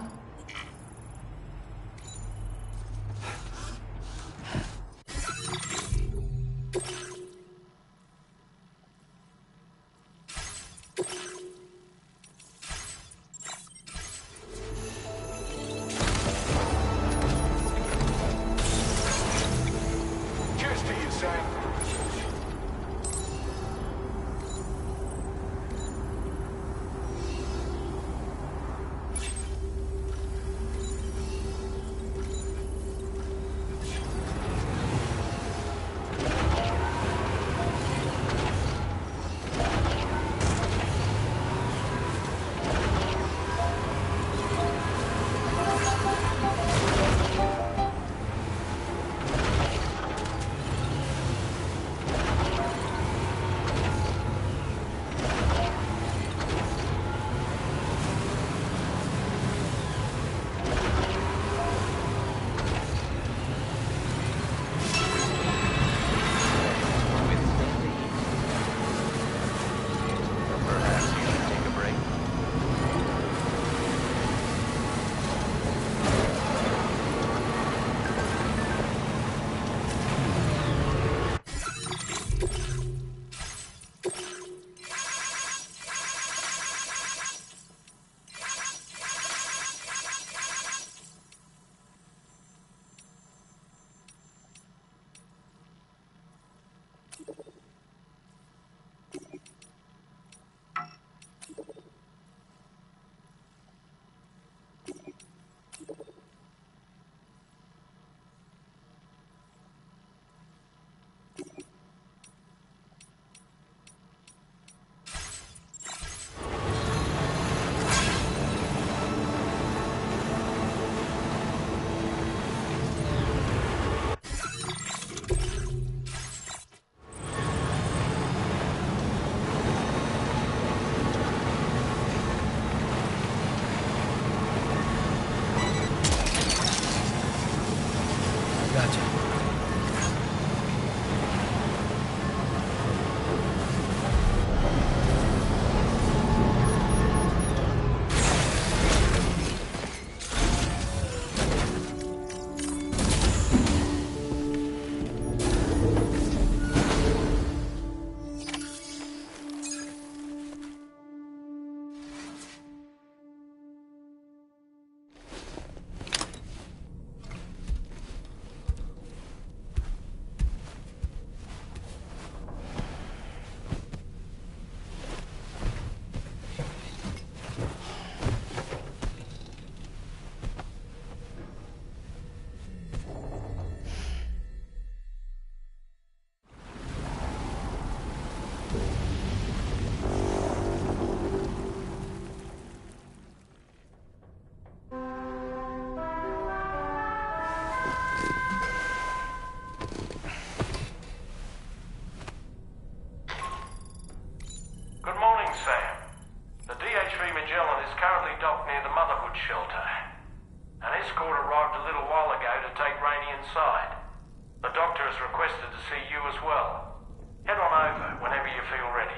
Cheers to you, Sam. Perhaps you should take a break. Gotcha. Good morning, Sam. The DH-3 Magellan is currently docked near the Motherhood shelter. An escort arrived a little while ago to take Rainey inside. The doctor has requested to see you as well. Head on over whenever you feel ready.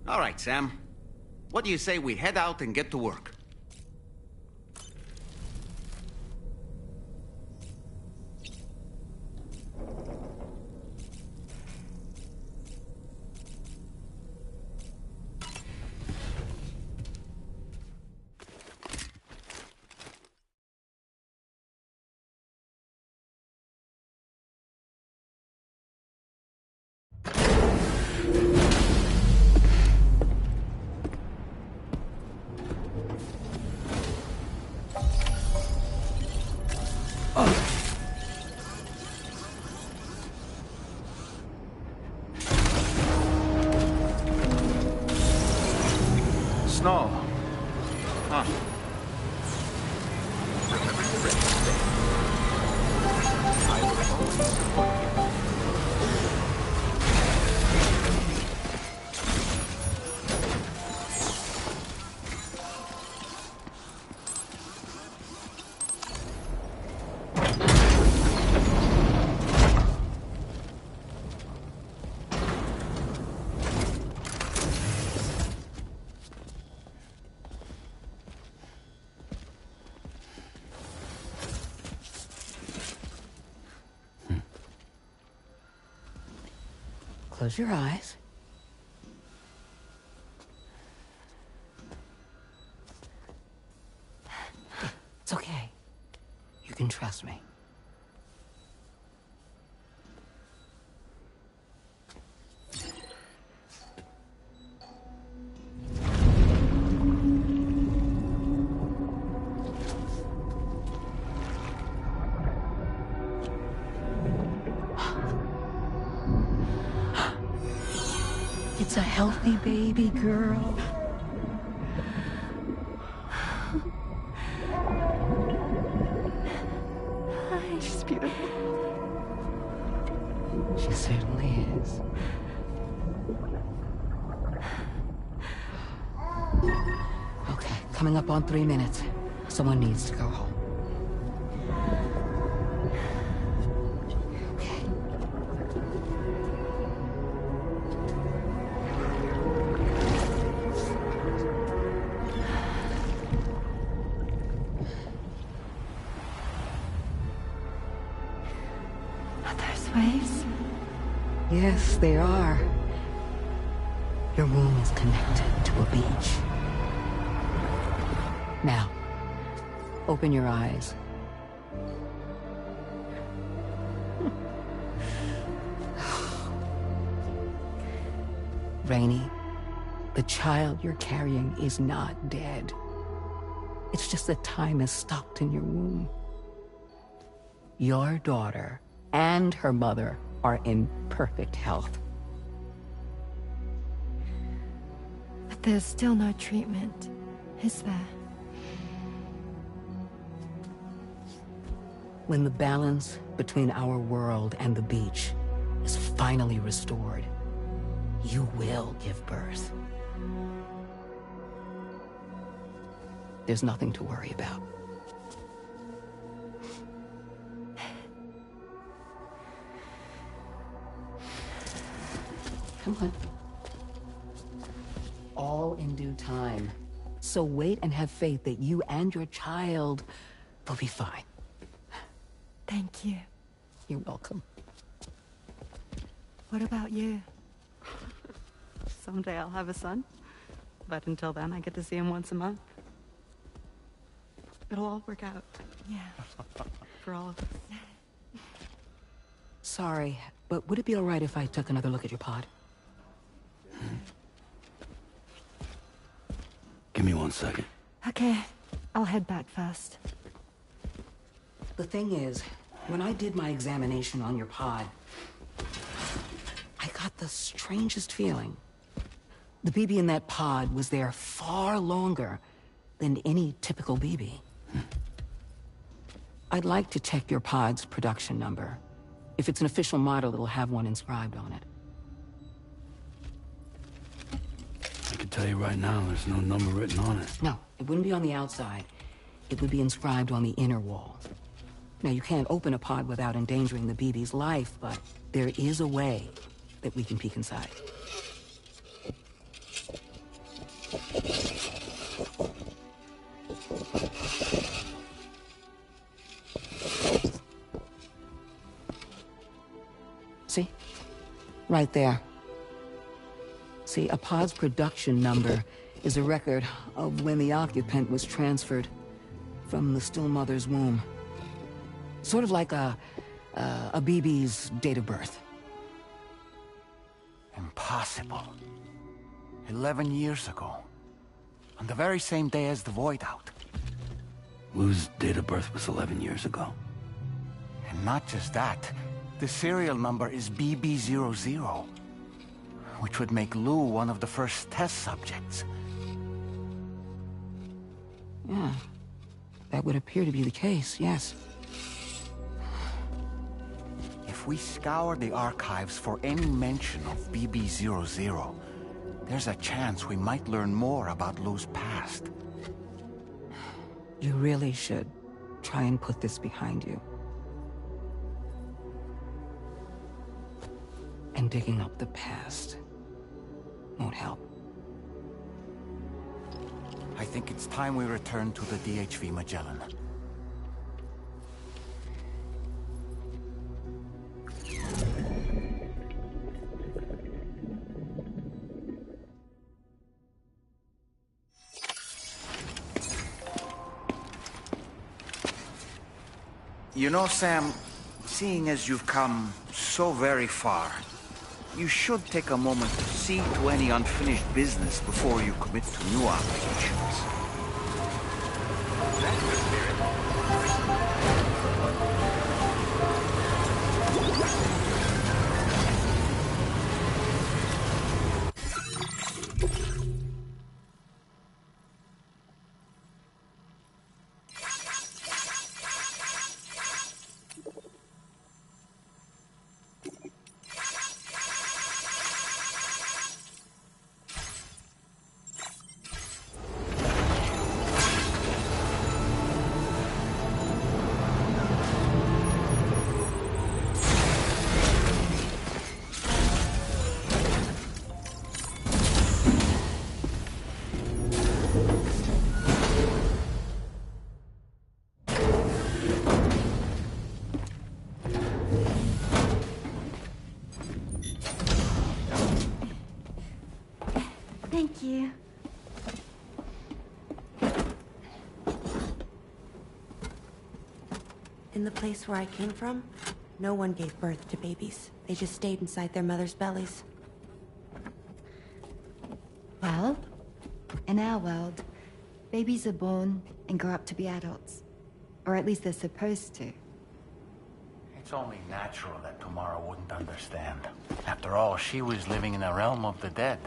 All right, Sam. What do you say we head out and get to work? Close your eyes. It's okay. You can trust me. It's a healthy baby girl. She's beautiful. She certainly is. Okay, coming up on 3 minutes. Someone needs to go home. Waves? Yes, they are. Your womb is connected to a beach. Now, open your eyes. Rainey, the child you're carrying is not dead. It's just that time has stopped in your womb. Your daughter and her mother are in perfect health. But there's still no treatment, is there? When the balance between our world and the beach is finally restored, you will give birth. There's nothing to worry about. Come on. All in due time. So wait and have faith that you and your child will be fine. Thank you. You're welcome. What about you? Someday I'll have a son. But until then, I get to see him once a month. It'll all work out. Yeah. For all of us. Sorry, but would it be all right if I took another look at your pod? Give me 1 second. Okay, I'll head back first. The thing is, when I did my examination on your pod, I got the strangest feeling. The BB in that pod was there far longer than any typical BB. I'd like to check your pod's production number. If it's an official model, it'll have one inscribed on it. I can tell you right now, there's no number written on it. No, it wouldn't be on the outside. It would be inscribed on the inner wall. Now, you can't open a pod without endangering the BB's life, but there is a way that we can peek inside. See? Right there. See, a pod's production number is a record of when the occupant was transferred from the still mother's womb. Sort of like a BB's date of birth. Impossible. 11 years ago. On the very same day as the Void Out. Lou's date of birth was 11 years ago. And not just that. The serial number is BB00. Which would make Lou one of the first test subjects. Yeah. That would appear to be the case, yes. If we scour the archives for any mention of BB00, there's a chance we might learn more about Lou's past. You really should try and put this behind you. And digging up the past won't help. I think it's time we return to the DHV Magellan. You know, Sam, seeing as you've come so very far, you should take a moment to see to any unfinished business before you commit to new obligations. That's the spirit. Thank you. In the place where I came from, no one gave birth to babies. They just stayed inside their mother's bellies. Well, in our world, babies are born and grow up to be adults. Or at least they're supposed to. It's only natural that Tamara wouldn't understand. After all, she was living in a realm of the dead.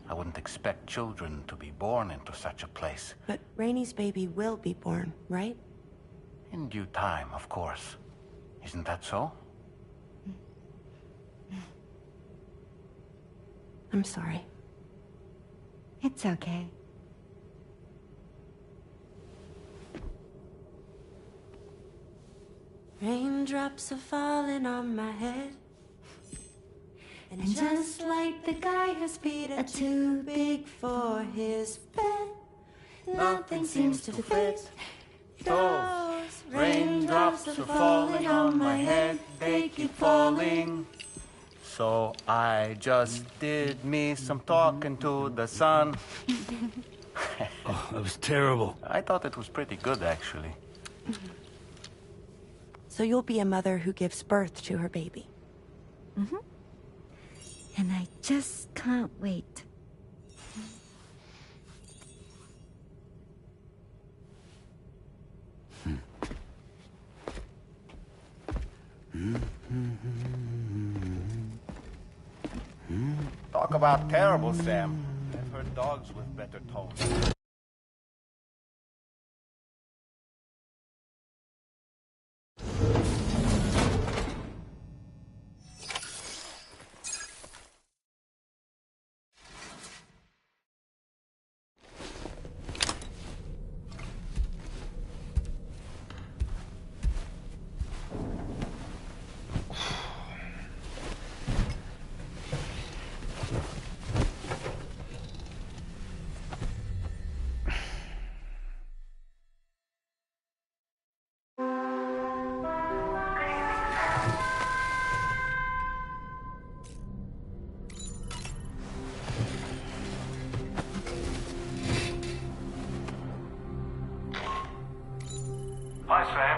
I wouldn't expect children to be born into such a place. But Rainey's baby will be born, right? In due time, of course. Isn't that so? I'm sorry. It's okay. Raindrops are falling on my head. And just like the guy whose feet are too big for his bed, nothing seems to fit. Those raindrops are falling on my head, they keep falling. So I just did me some talking to the sun. Oh, that was terrible. I thought it was pretty good, actually. So you'll be a mother who gives birth to her baby. Mm-hmm. And I just can't wait. Talk about terrible, Sam. I've heard dogs with better tones. Hi, Sam.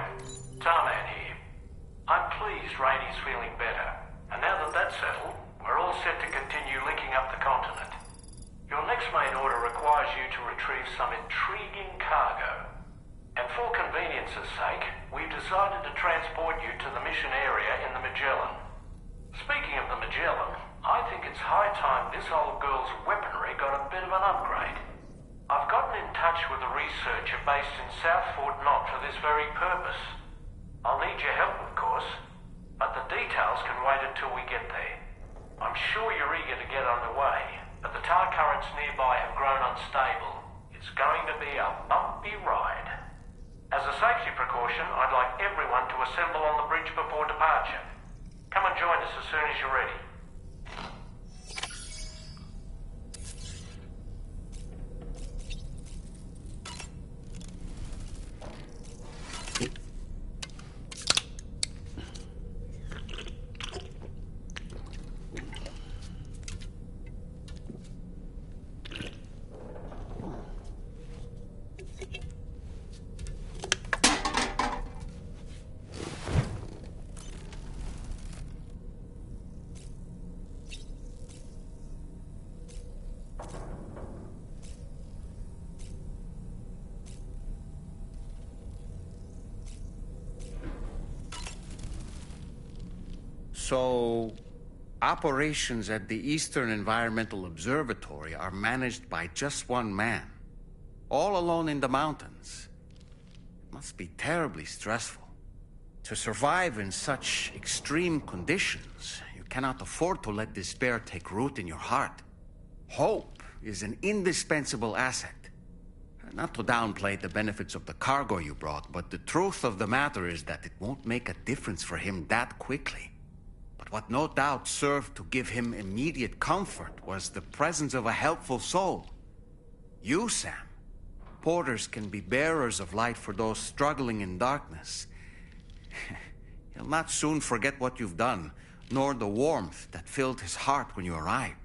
Tarman here. I'm pleased Rainey's feeling better. And now that that's settled, we're all set to continue linking up the continent. Your next main order requires you to retrieve some intriguing cargo. And for convenience's sake, we've decided to transport you to the mission area in the Magellan. Speaking of the Magellan, I think it's high time this old girl's weaponry got a bit of an upgrade. I've gotten in touch with a researcher based in South Fort Knott for this very purpose. I'll need your help, of course, but the details can wait until we get there. I'm sure you're eager to get underway, but the tar currents nearby have grown unstable. It's going to be a bumpy ride. As a safety precaution, I'd like everyone to assemble on the bridge before departure. Come and join us as soon as you're ready. So, operations at the Eastern Environmental Observatory are managed by just one man, all alone in the mountains. It must be terribly stressful. To survive in such extreme conditions, you cannot afford to let despair take root in your heart. Hope is an indispensable asset. Not to downplay the benefits of the cargo you brought, but the truth of the matter is that it won't make a difference for him that quickly. But what no doubt served to give him immediate comfort was the presence of a helpful soul. You, Sam. Porters can be bearers of light for those struggling in darkness. He'll not soon forget what you've done, nor the warmth that filled his heart when you arrived.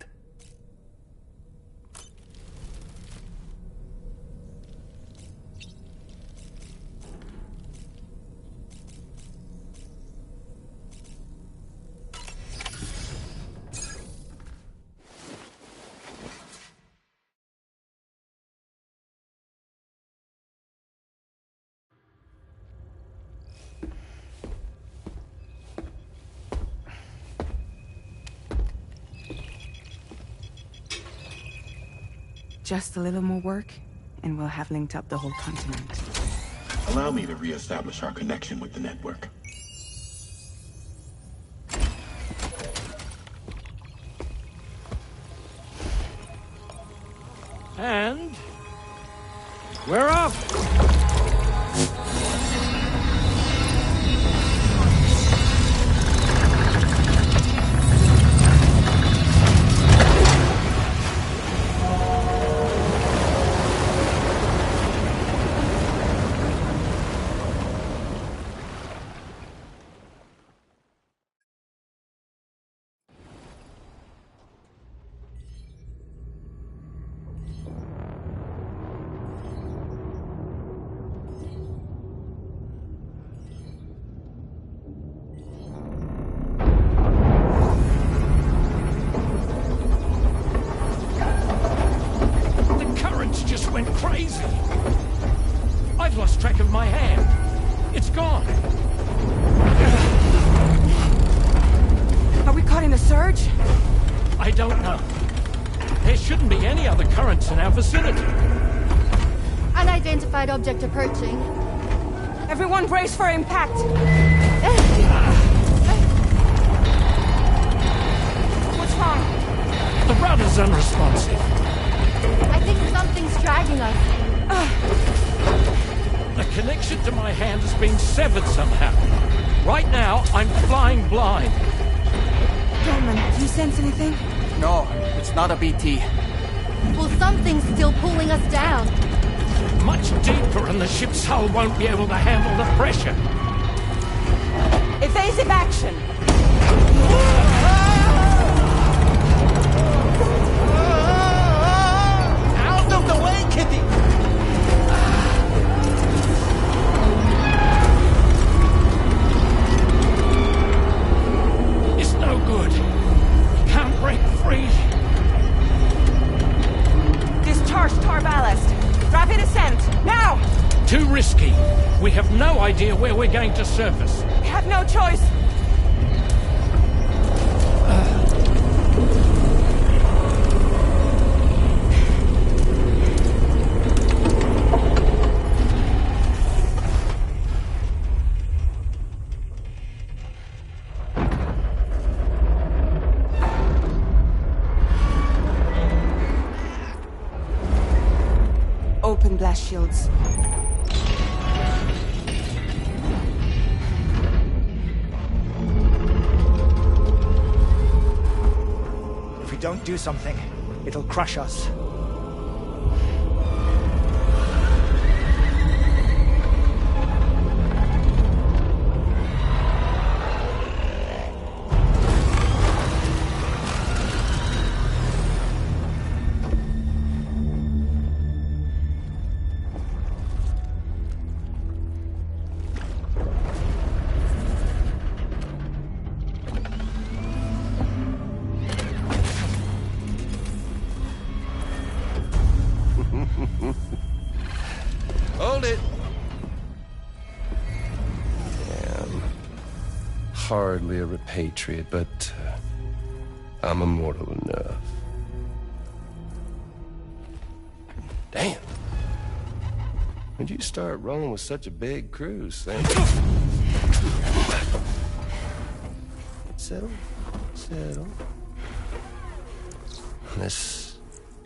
Just a little more work, and we'll have linked up the whole continent. Allow me to re-establish our connection with the network. And we're off! Went crazy. I've lost track of my hand. It's gone. Are we caught in a surge? I don't know. There shouldn't be any other currents in our vicinity. Unidentified object approaching. Everyone brace for impact. What's wrong? The rudder's unresponsive. I think something's dragging us. The connection to my hand has been severed somehow. Right now, I'm flying blind. Dorman, do you sense anything? No, it's not a BT. Well, something's still pulling us down. Much deeper, and the ship's hull won't be able to handle the pressure. Evasive action! Out of the way, Kitty! It's no good. Can't break free. Discharge tar ballast. Rapid ascent, now! Too risky. We have no idea where we're going to surface. We have no choice. Open blast shields. If we don't do something, it'll crush us. hardly a repatriate, but I'm immortal enough. Damn. When'd you start rolling with such a big crew, Sam? Settle. Unless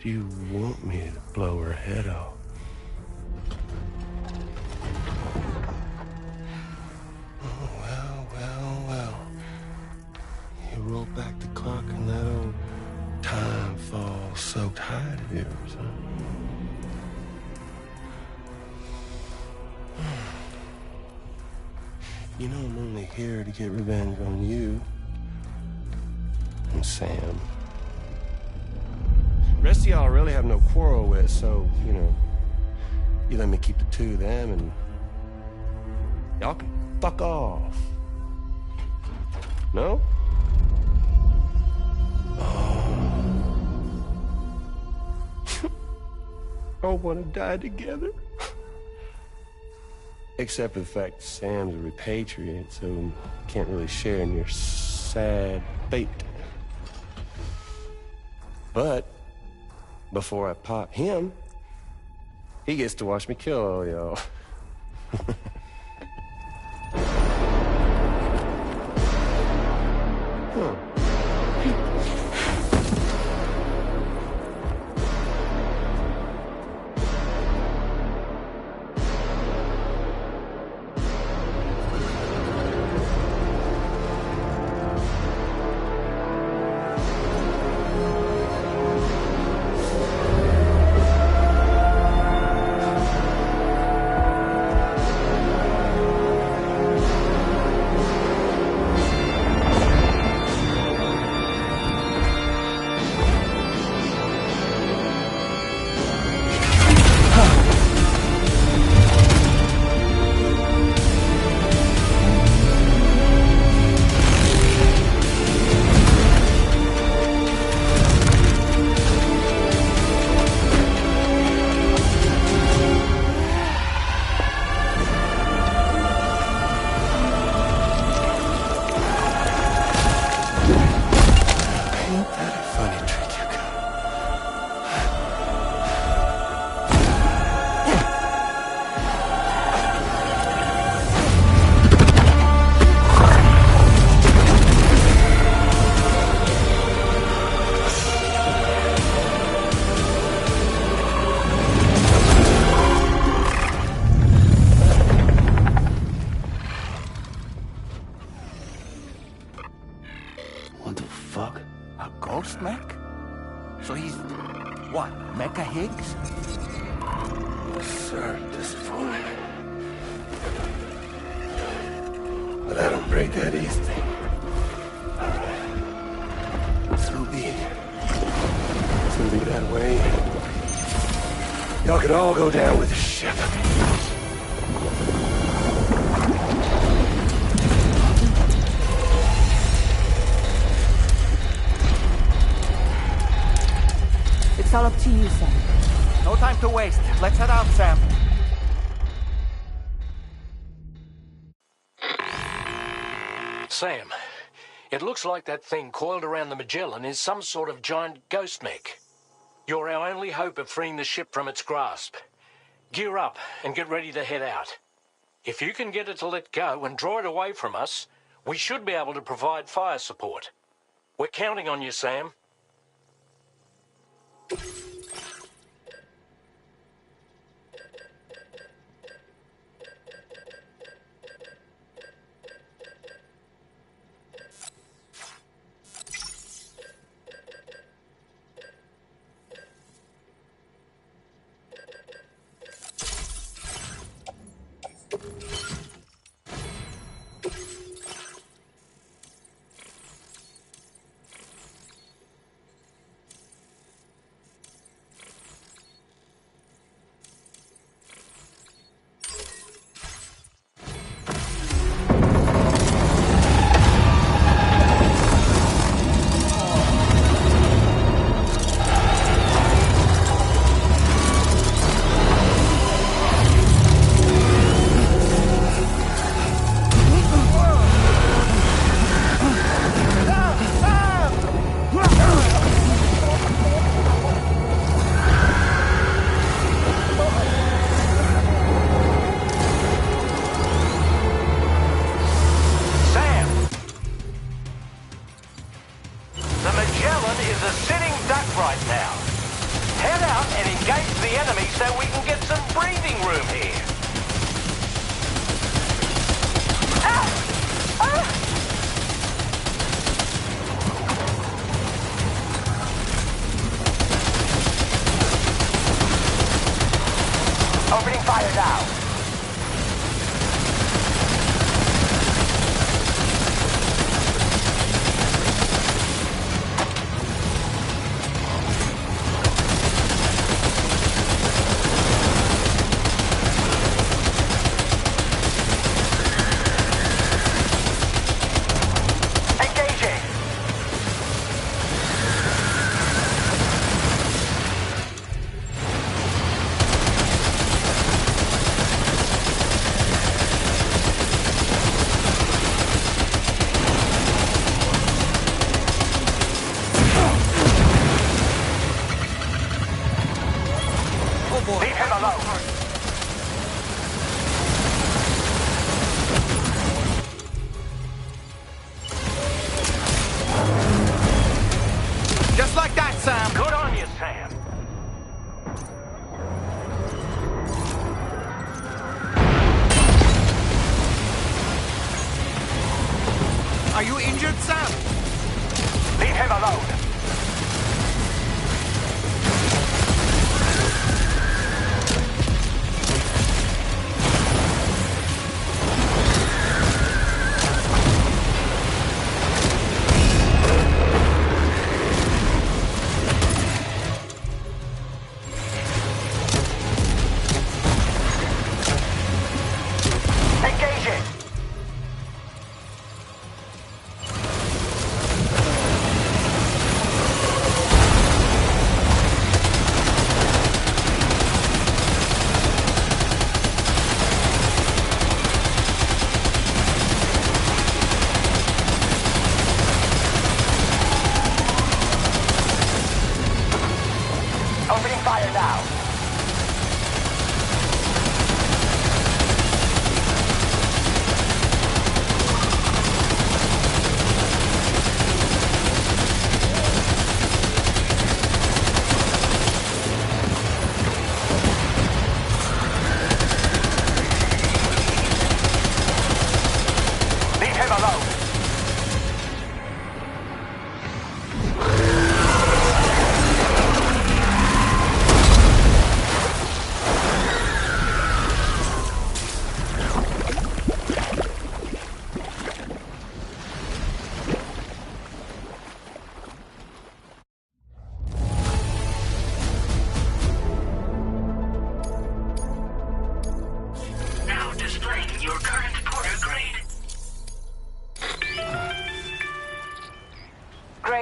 you want me to blow her head off. Well. You roll back the clock and that old time fall soaked hide of yours, huh? You know I'm only here to get revenge on you and Sam. The rest of y'all I really have no quarrel with, so, you know, you let me keep the two of them and y'all can fuck off. No? All want to die together. Except for the fact Sam's a repatriate, so can't really share in your sad fate. But before I pop him, he gets to watch me kill all y'all. All go down with the ship. It's all up to you, Sam. No time to waste. Let's head out, Sam. Sam, it looks like that thing coiled around the Magellan is some sort of giant ghost mech. You're our only hope of freeing the ship from its grasp. Gear up and get ready to head out. If you can get it to let go and draw it away from us, we should be able to provide fire support. We're counting on you, Sam.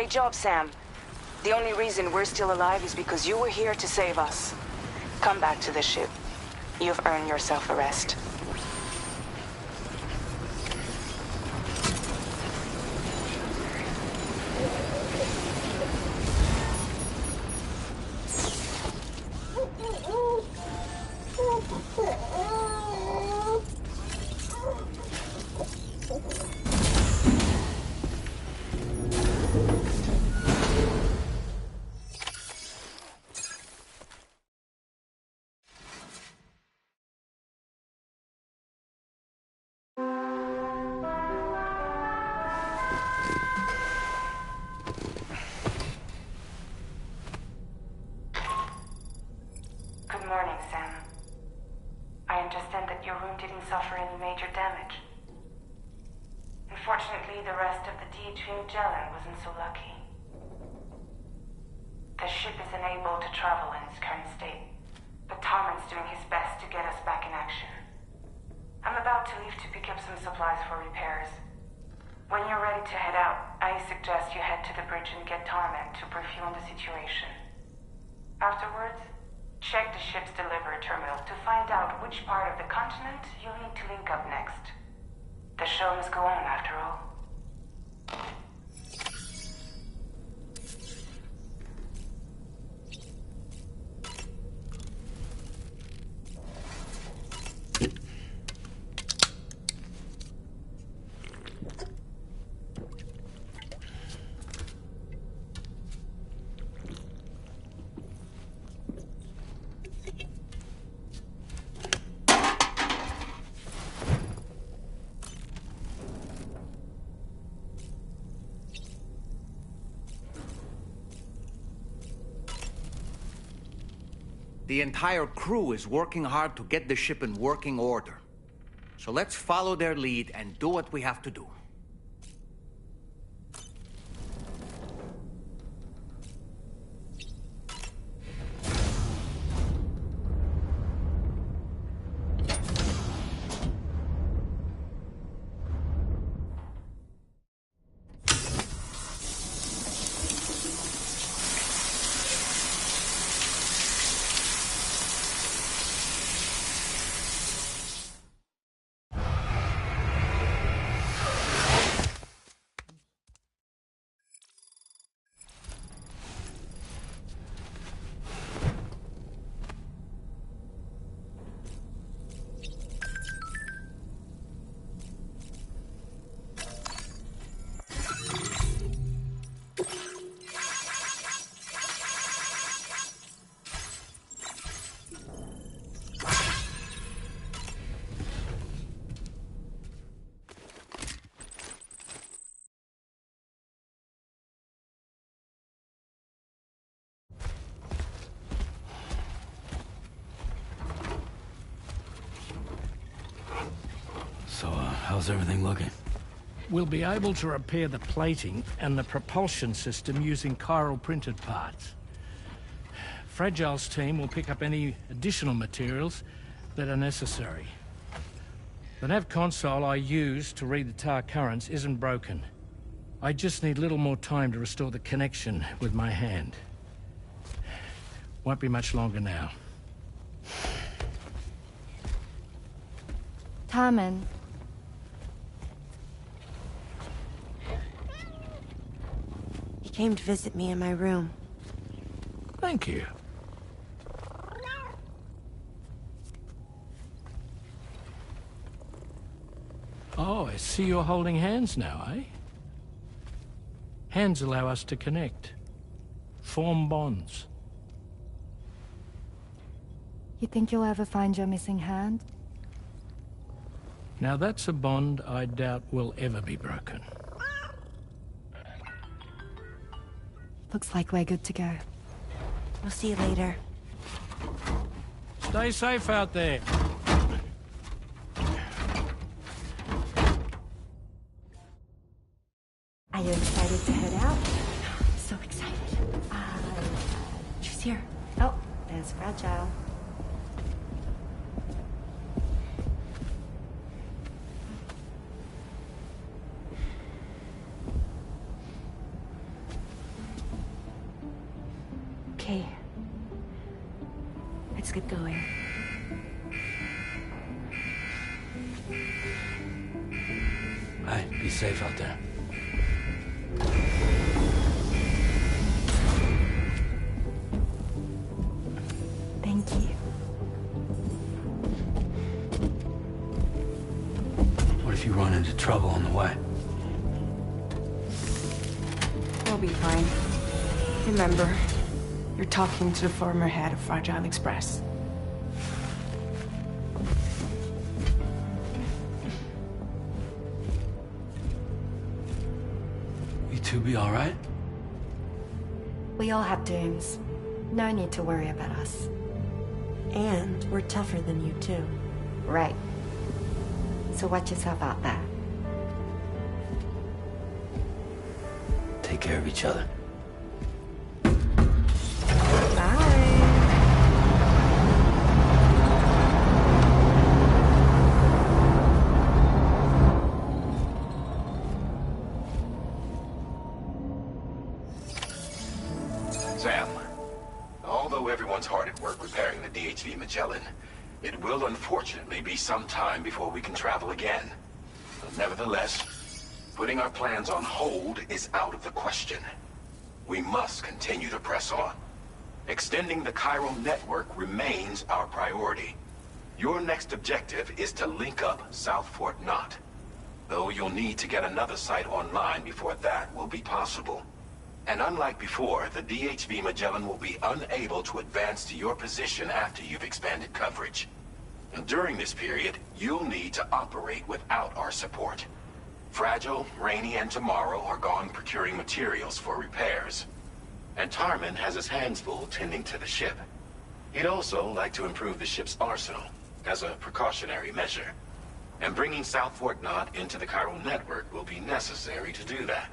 Great job, Sam. The only reason we're still alive is because you were here to save us. Come back to the ship. You've earned yourself a rest. Good morning, Sam. I understand that your room didn't suffer any major damage. Unfortunately, the rest of the DH Magellan wasn't so lucky. The ship is unable to travel in its current state, but Tarman's doing his best to get us back in action. I'm about to leave to pick up some supplies for repairs. When you're ready to head out, I suggest you head to the bridge and get Tarman to brief you on the situation. Afterwards, check the ship's delivery terminal to find out which part of the continent you'll need to link up next. The show must go on, after all. The entire crew is working hard to get the ship in working order. So let's follow their lead and do what we have to do. So, how's everything looking? We'll be able to repair the plating and the propulsion system using chiral printed parts. Fragile's team will pick up any additional materials that are necessary. The nav console I use to read the tar currents isn't broken. I just need a little more time to restore the connection with my hand. Won't be much longer now. Tarman. He came to visit me in my room. Thank you. Oh, I see you're holding hands now, eh? Hands allow us to connect. Form bonds. You think you'll ever find your missing hand? Now that's a bond I doubt will ever be broken. Looks like we're good to go. We'll see you later. Stay safe out there. Are you excited to head out? So excited. She's here. Oh, there's Fragile. going. Hey, be safe out there. Thank you. What if you run into trouble on the way? We'll be fine. Remember, you're talking to the former head of Fragile Express. You two be all right? We all have dooms. No need to worry about us. And we're tougher than you, too. Right. So watch yourself out there. Take care of each other. Sam, although everyone's hard at work repairing the DHV Magellan, it will unfortunately be some time before we can travel again. But nevertheless, putting our plans on hold is out of the question. We must continue to press on. Extending the chiral network remains our priority. Your next objective is to link up South Fort Knot. Though you'll need to get another site online before that will be possible. And unlike before, the DHV Magellan will be unable to advance to your position after you've expanded coverage. And during this period, you'll need to operate without our support. Fragile, Rainey, and Tomorrow are gone procuring materials for repairs. And Tarman has his hands full tending to the ship. He'd also like to improve the ship's arsenal, as a precautionary measure. And bringing South Fort Knot into the chiral network will be necessary to do that.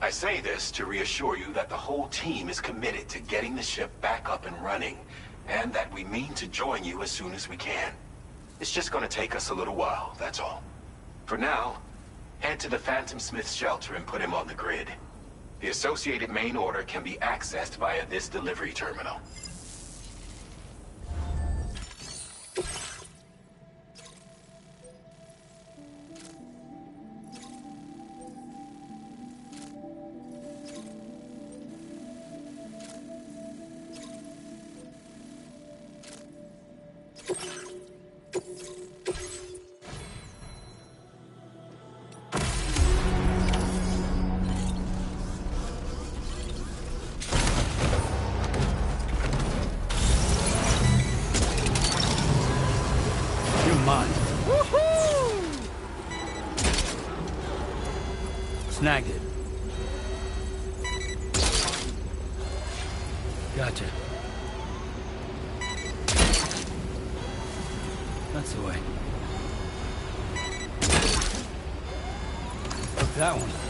I say this to reassure you that the whole team is committed to getting the ship back up and running, and that we mean to join you as soon as we can. It's just gonna take us a little while, that's all. For now, head to the Phantom Smith shelter and put him on the grid. The associated main order can be accessed via this delivery terminal. Snagged it. Gotcha. That's the way. Took that one.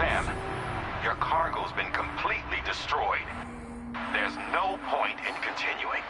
Sam, your cargo's been completely destroyed. There's no point in continuing.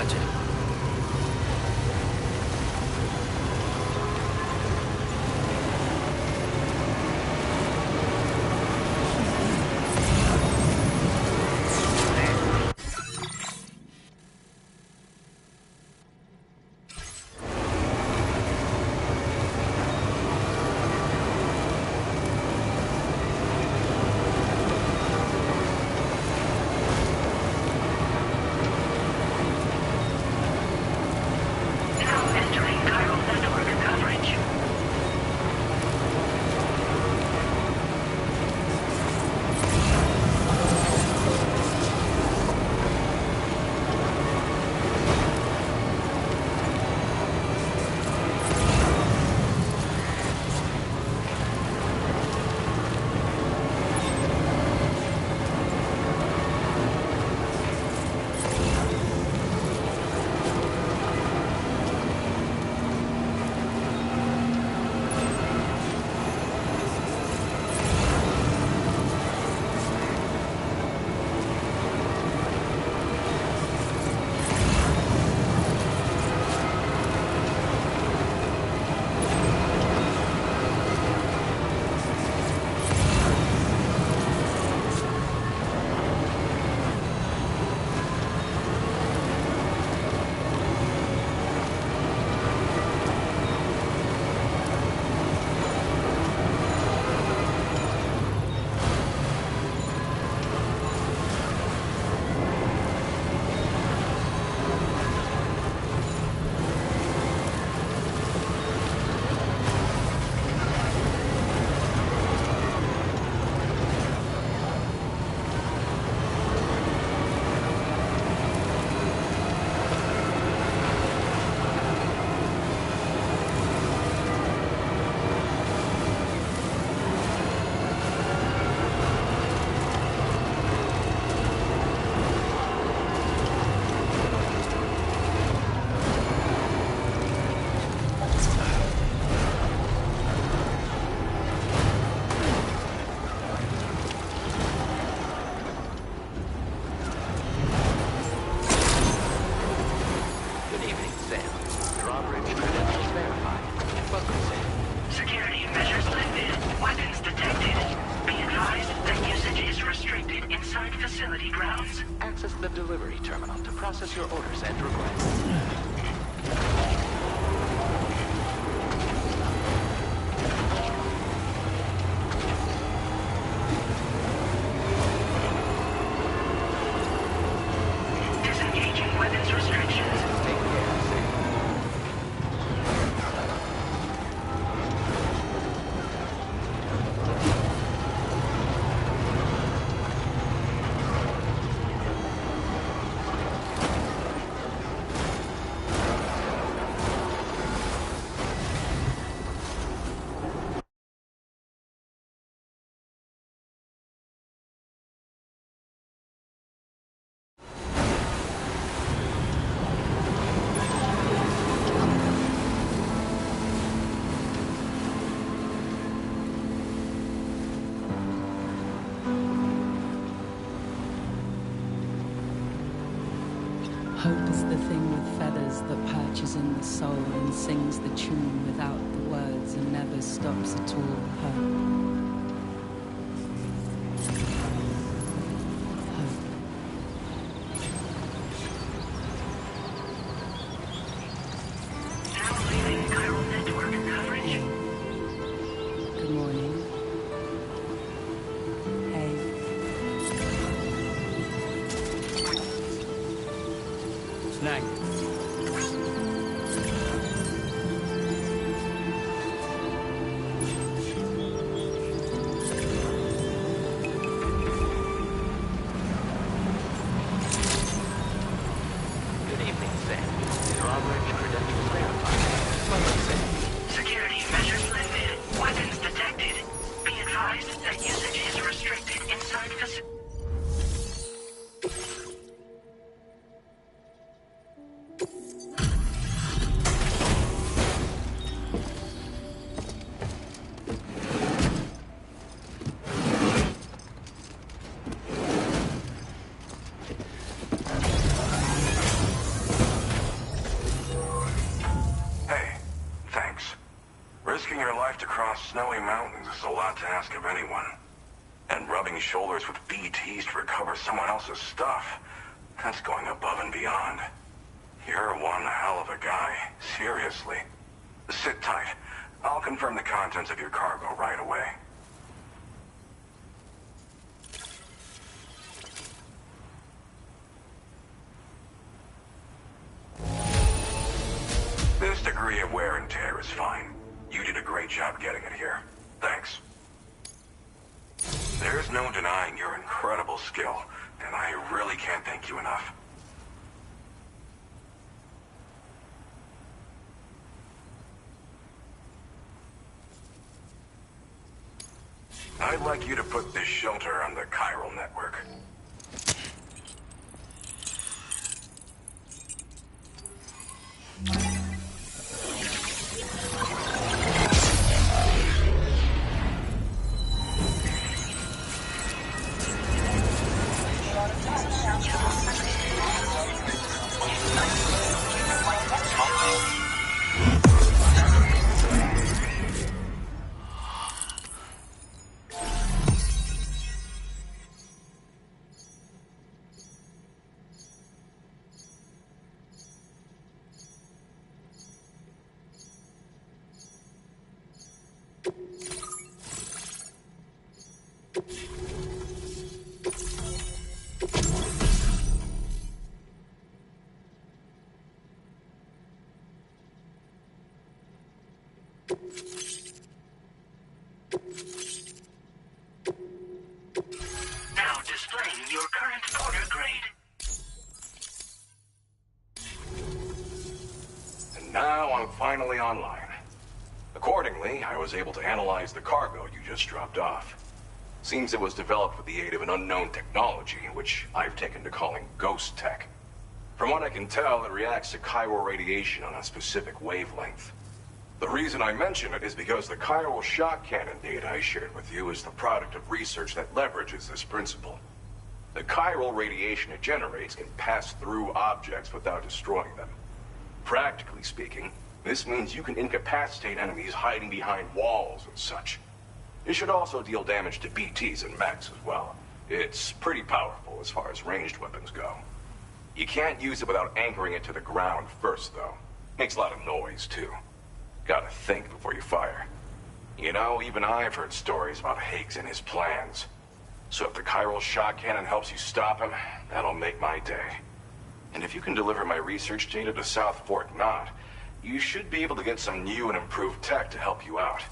Gotcha. Access the delivery terminal to process your orders and requests. Disengaging weapons restrictions. Take care, Sam. Hope is the thing with feathers that perches in the soul and sings the tune without the words and never stops at all. Hope. Good morning. Hey. Snack. Good evening, Sam. Drawbridge credentials verified. Welcome, Sam. Security measures lifted. Weapons detected. Be advised that usage is restricted inside facility. snowy mountains is a lot to ask of anyone. And rubbing shoulders with BTs to recover someone else's stuff, that's going above and beyond. You're one hell of a guy, seriously. Sit tight. I'll confirm the contents of your cargo right away. This degree of wear and tear is fine. You did a great job getting it here. Thanks. There's no denying your incredible skill, and I really can't thank you enough. I'd like you to put this shelter on the chiral network. Now displaying your current order grade. And now I'm finally online. Accordingly, I was able to analyze the cargo you just dropped off. Seems it was developed with the aid of an unknown technology, which I've taken to calling ghost tech. From what I can tell, it reacts to chiral radiation on a specific wavelength. The reason I mention it is because the chiral shock cannon data I shared with you is the product of research that leverages this principle. The chiral radiation it generates can pass through objects without destroying them. Practically speaking, this means you can incapacitate enemies hiding behind walls and such. It should also deal damage to BTs and mechs as well. It's pretty powerful as far as ranged weapons go. You can't use it without anchoring it to the ground first, though. Makes a lot of noise, too. Gotta think before you fire. You know, even I've heard stories about Higgs and his plans. So if the chiral shock cannon helps you stop him, that'll make my day. And if you can deliver my research data to South Fort Knot, you should be able to get some new and improved tech to help you out.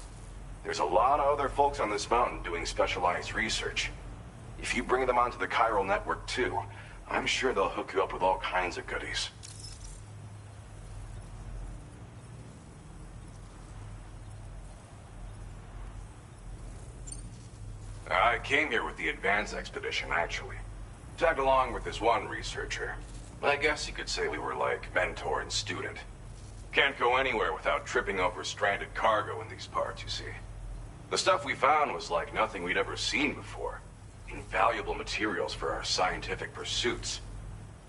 There's a lot of other folks on this mountain doing specialized research. If you bring them onto the chiral network too, I'm sure they'll hook you up with all kinds of goodies. I came here with the advance expedition, actually. Tagged along with this one researcher. I guess you could say we were like mentor and student. Can't go anywhere without tripping over stranded cargo in these parts, you see. The stuff we found was like nothing we'd ever seen before. Invaluable materials for our scientific pursuits.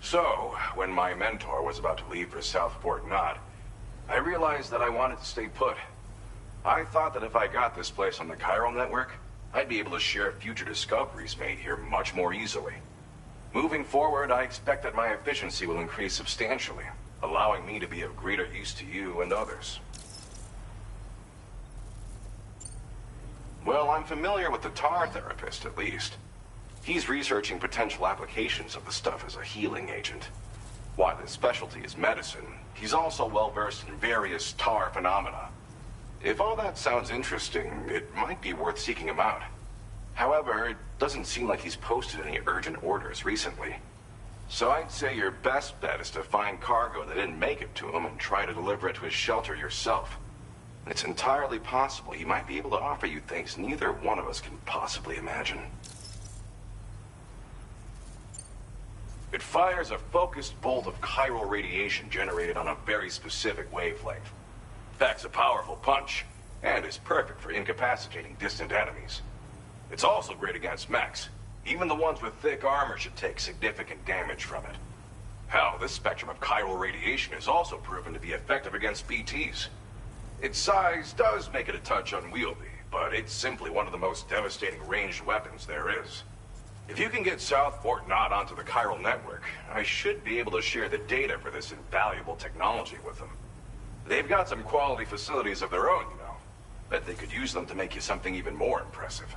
So, when my mentor was about to leave for South Fort Knot, I realized that I wanted to stay put. I thought that if I got this place on the chiral network, I'd be able to share future discoveries made here much more easily. Moving forward, I expect that my efficiency will increase substantially, allowing me to be of greater use to you and others. Well, I'm familiar with the tar therapist, at least. He's researching potential applications of the stuff as a healing agent. While his specialty is medicine, he's also well-versed in various tar phenomena. If all that sounds interesting, it might be worth seeking him out. However, it doesn't seem like he's posted any urgent orders recently. So I'd say your best bet is to find cargo that didn't make it to him and try to deliver it to his shelter yourself. It's entirely possible he might be able to offer you things neither one of us can possibly imagine. It fires a focused bolt of chiral radiation generated on a very specific wavelength. Packs a powerful punch, and is perfect for incapacitating distant enemies. It's also great against mechs. Even the ones with thick armor should take significant damage from it. Hell, this spectrum of chiral radiation is also proven to be effective against BTs. Its size does make it a touch unwieldy, but it's simply one of the most devastating ranged weapons there is. If you can get South Fort Knott onto the chiral network, I should be able to share the data for this invaluable technology with them. They've got some quality facilities of their own, you know. Bet they could use them to make you something even more impressive.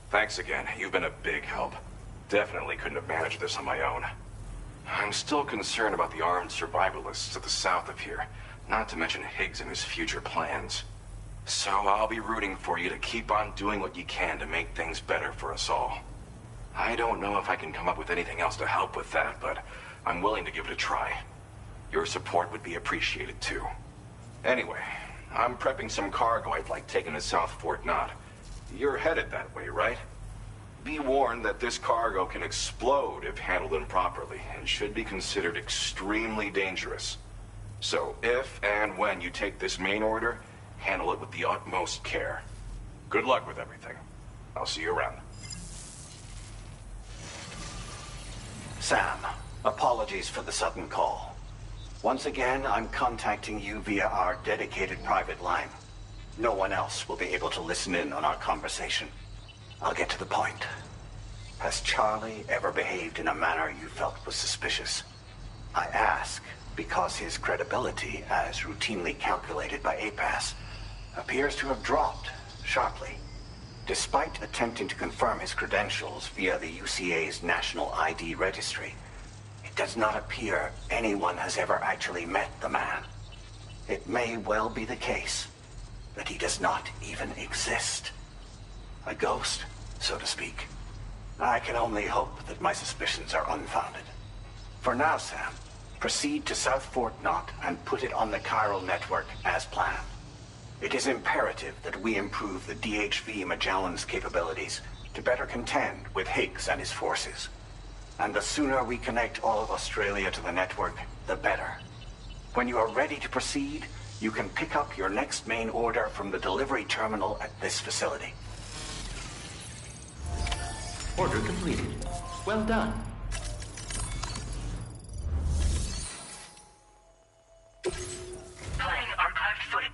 Thanks again. You've been a big help. Definitely couldn't have managed this on my own. I'm still concerned about the armed survivalists to the south of here, not to mention Higgs and his future plans. So I'll be rooting for you to keep on doing what you can to make things better for us all. I don't know if I can come up with anything else to help with that, but I'm willing to give it a try. Your support would be appreciated too. Anyway, I'm prepping some cargo I'd like taken to South Fort Knott. You're headed that way, right? Be warned that this cargo can explode if handled improperly, and should be considered extremely dangerous. So if and when you take this main order, handle it with the utmost care. Good luck with everything. I'll see you around. Sam, apologies for the sudden call. Once again, I'm contacting you via our dedicated private line. No one else will be able to listen in on our conversation. I'll get to the point. Has Charlie ever behaved in a manner you felt was suspicious? I ask because his credibility, as routinely calculated by APAS, appears to have dropped sharply. Despite attempting to confirm his credentials via the UCA's National ID Registry, it does not appear anyone has ever actually met the man. It may well be the case that he does not even exist. A ghost, so to speak. I can only hope that my suspicions are unfounded. For now, Sam, proceed to South Fort Knott and put it on the chiral network as planned. It is imperative that we improve the DHV Magellan's capabilities to better contend with Higgs and his forces. And the sooner we connect all of Australia to the network, the better. When you are ready to proceed, you can pick up your next main order from the delivery terminal at this facility. Order completed. Well done. Playing archived footage.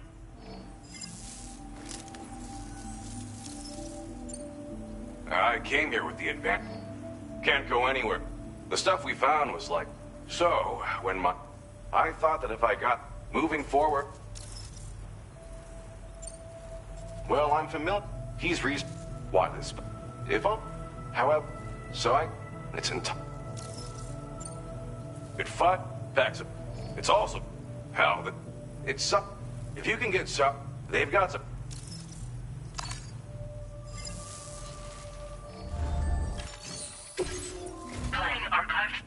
I came here with the advance. Can't go anywhere. The stuff we found was like... So, when I thought that if I got moving forward... Well, I'm familiar. He's reason... What is... If I'm... However... So it's in... It five packs of... It's also... Hell, that... It's some... If you can get some... They've got some... Playing archived.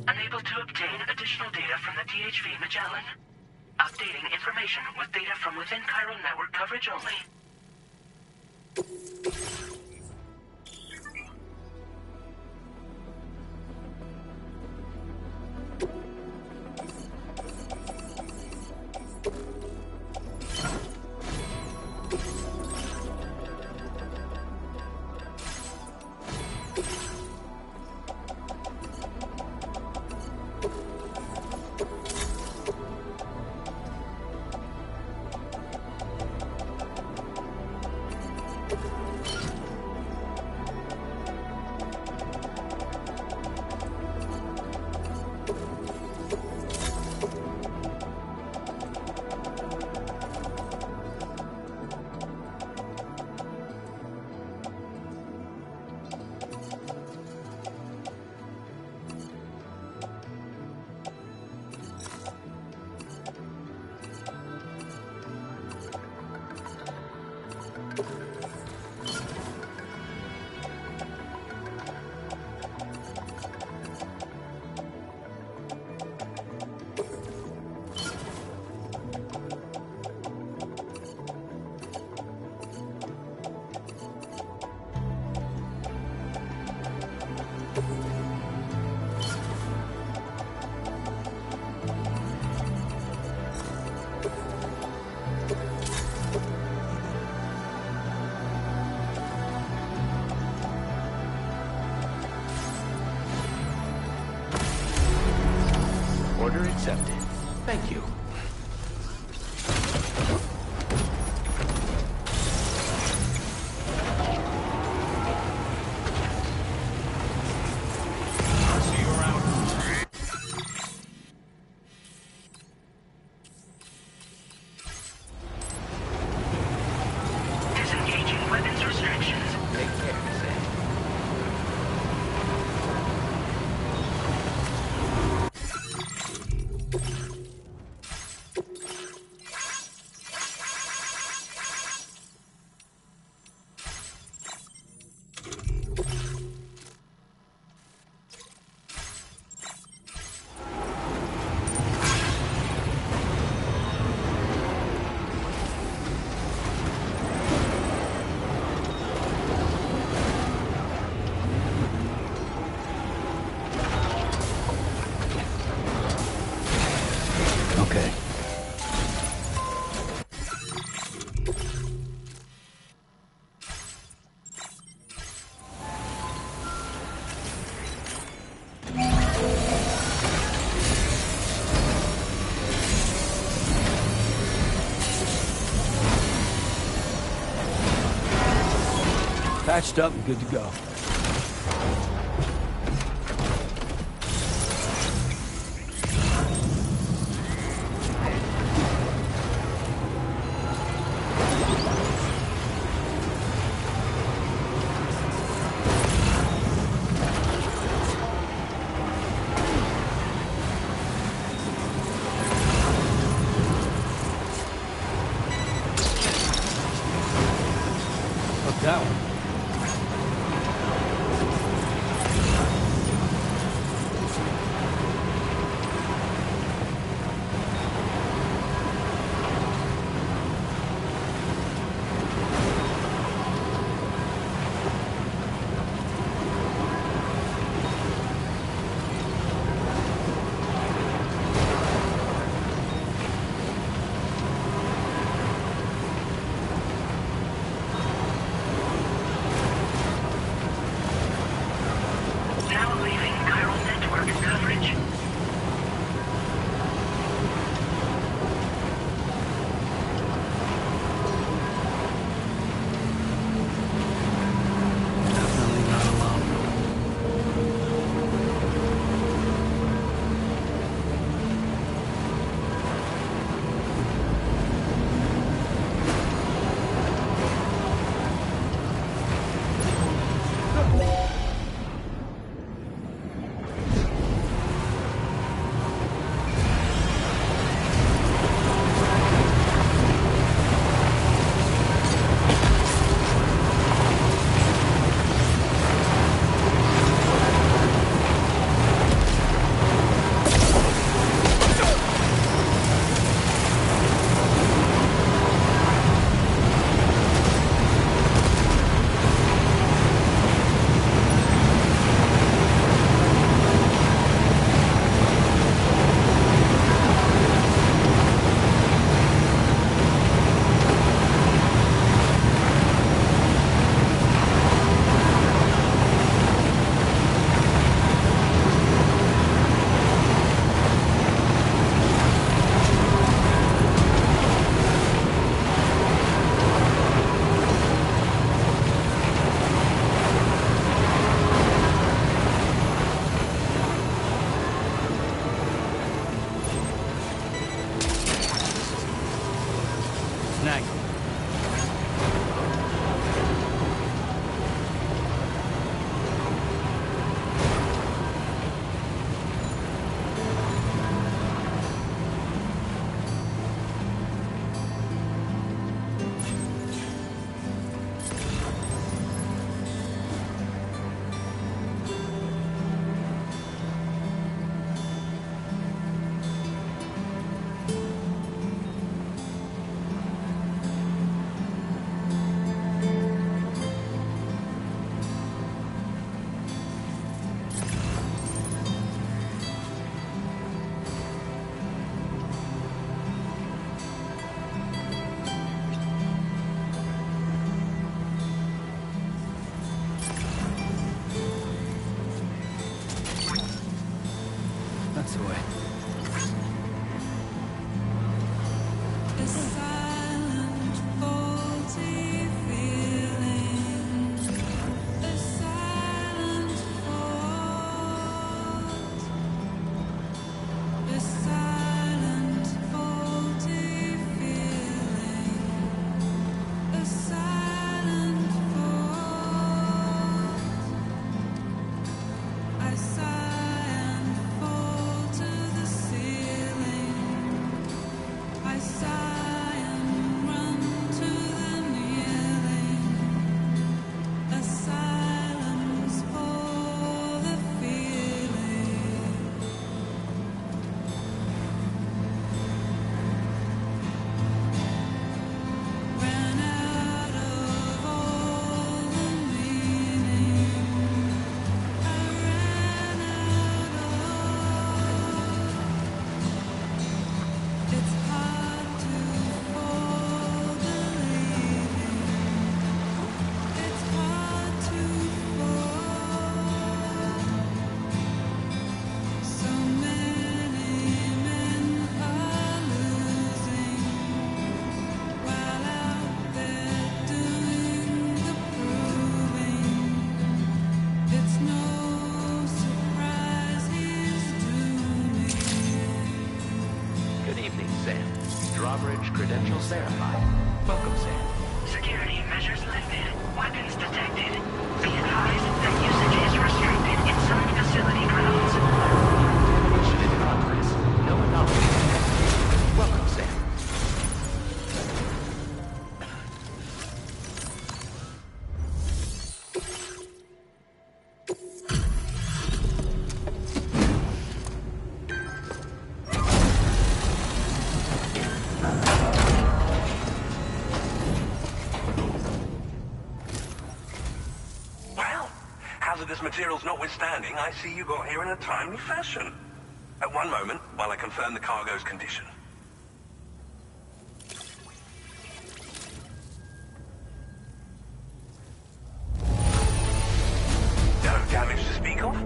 Unable to obtain additional data from the DHV Magellan. Updating information with data from within chiral network coverage only. Order accepted. Thank you. Disengaging weapons restrictions. Take care, Sam. Okay. Patched up and good to go. Look that one. Now leaving chiral network coverage. Definitely not alone. Snag. That's the way. Sam. Drawbridge credentials verified. Welcome, Sam. Security measures lifted. Weapons detected. Be advised that usage is restricted inside facility grounds. Contamination in progress. No anomalies detected. Welcome, Sam. Hazardous materials notwithstanding, I see you got here in a timely fashion. At one moment, while I confirm the cargo's condition. No damage to speak of?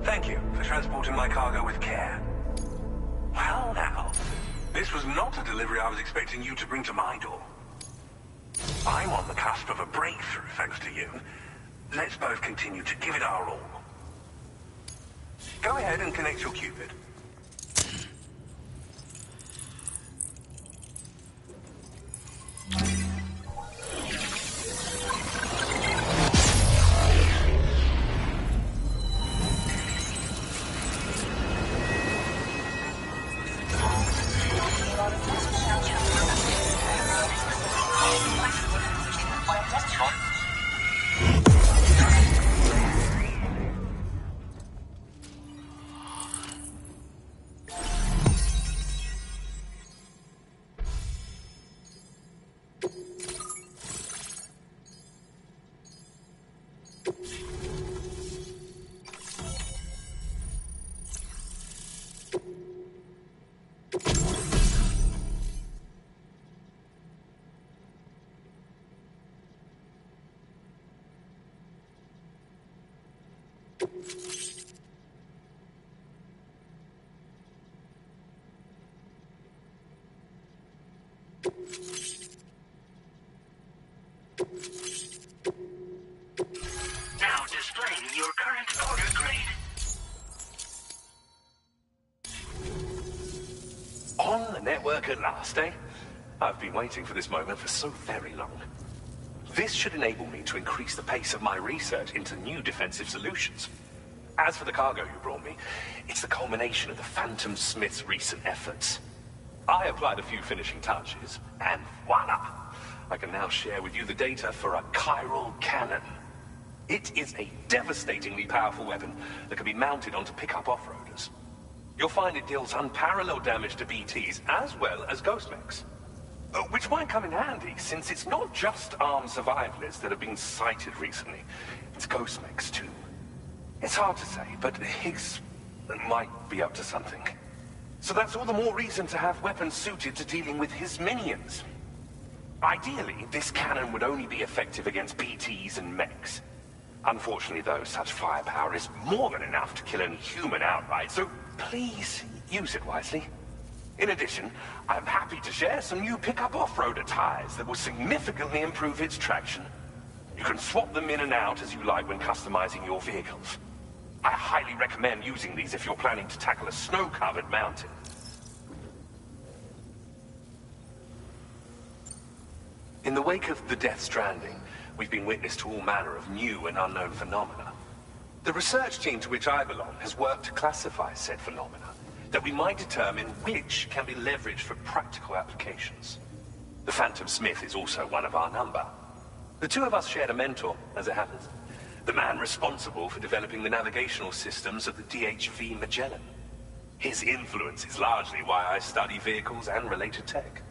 Thank you for transporting my cargo with care. Well now, this was not a delivery I was expecting you to bring to my door. I'm on the cusp of a breakthrough thanks to you. Let's both continue to give it our all. Go ahead and connect your Cupid. Now displaying your current order grade. On the network at last, eh? I've been waiting for this moment for so very long. This should enable me to increase the pace of my research into new defensive solutions. As for the cargo you brought me, it's the culmination of the Phantom Smith's recent efforts. I applied a few finishing touches, and voila! I can now share with you the data for a chiral cannon. It is a devastatingly powerful weapon that can be mounted onto pickup off-roaders. You'll find it deals unparalleled damage to BTs as well as ghost mechs. Which might come in handy, since it's not just armed survivalists that have been sighted recently. It's ghost mechs, too. It's hard to say, but Higgs might be up to something. So that's all the more reason to have weapons suited to dealing with his minions. Ideally, this cannon would only be effective against BTs and mechs. Unfortunately, though, such firepower is more than enough to kill any human outright, so please use it wisely. In addition, I'm happy to share some new pickup off-roader tires that will significantly improve its traction. You can swap them in and out as you like when customizing your vehicles. I highly recommend using these if you're planning to tackle a snow-covered mountain. In the wake of the Death Stranding, we've been witness to all manner of new and unknown phenomena. The research team to which I belong has worked to classify said phenomena, that we might determine which can be leveraged for practical applications. The Phantom Smith is also one of our number. The two of us shared a mentor, as it happens. The man responsible for developing the navigational systems of the DHV Magellan. His influence is largely why I study vehicles and related tech.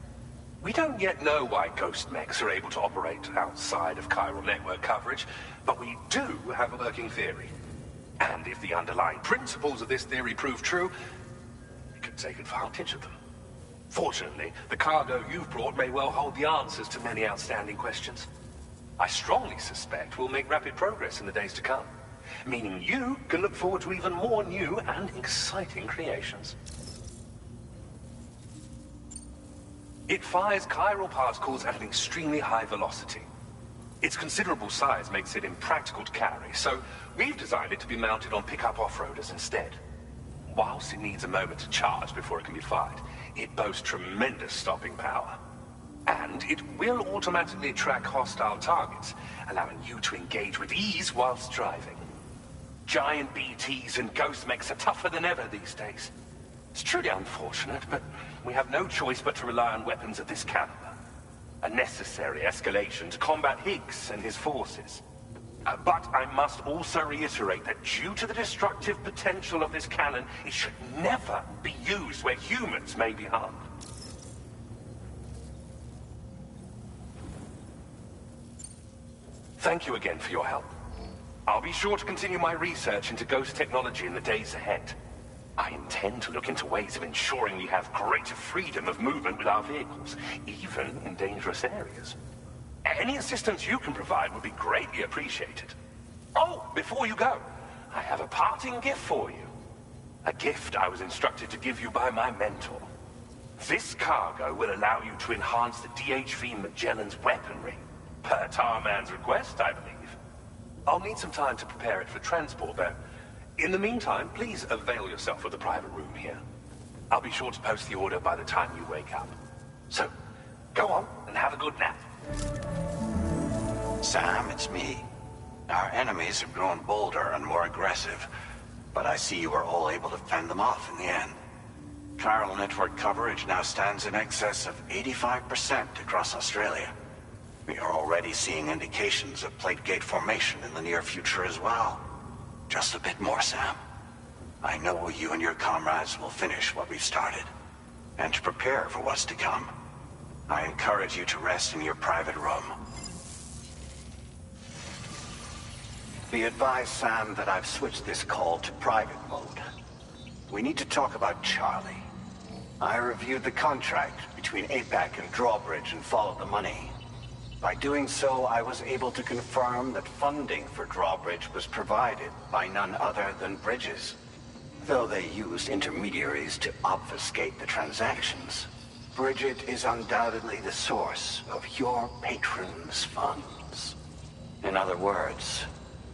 We don't yet know why ghost mechs are able to operate outside of chiral network coverage, but we do have a working theory. And if the underlying principles of this theory prove true, we could take advantage of them. Fortunately, the cargo you've brought may well hold the answers to many outstanding questions. I strongly suspect we'll make rapid progress in the days to come, meaning you can look forward to even more new and exciting creations. It fires chiral particles at an extremely high velocity. Its considerable size makes it impractical to carry, so we've designed it to be mounted on pickup off-roaders instead. whilst it needs a moment to charge before it can be fired, it boasts tremendous stopping power. And it will automatically track hostile targets, allowing you to engage with ease whilst driving. Giant BTs and ghost mechs are tougher than ever these days. It's truly unfortunate, but we have no choice but to rely on weapons of this caliber. A necessary escalation to combat Higgs and his forces. But I must also reiterate that due to the destructive potential of this cannon, it should never be used where humans may be harmed. Thank you again for your help. I'll be sure to continue my research into ghost technology in the days ahead. I intend to look into ways of ensuring we have greater freedom of movement with our vehicles, even in dangerous areas. Any assistance you can provide would be greatly appreciated. Oh, before you go, I have a parting gift for you. A gift I was instructed to give you by my mentor. This cargo will allow you to enhance the DHV Magellan's weaponry, per Tarman's request, I believe. I'll need some time to prepare it for transport, though. In the meantime, please avail yourself of the private room here. I'll be sure to post the order by the time you wake up. So, go on and have a good nap. Sam, it's me. Our enemies have grown bolder and more aggressive, but I see you were all able to fend them off in the end. Chiral network coverage now stands in excess of 85% across Australia. We are already seeing indications of plate gate formation in the near future as well. Just a bit more, Sam. I know you and your comrades will finish what we've started, and to prepare for what's to come. I encourage you to rest in your private room. Be advised, Sam, that I've switched this call to private mode. We need to talk about Charlie. I reviewed the contract between APAC and Drawbridge and followed the money. By doing so, I was able to confirm that funding for Drawbridge was provided by none other than Bridges. Though they used intermediaries to obfuscate the transactions, Bridget is undoubtedly the source of your patron's funds. In other words,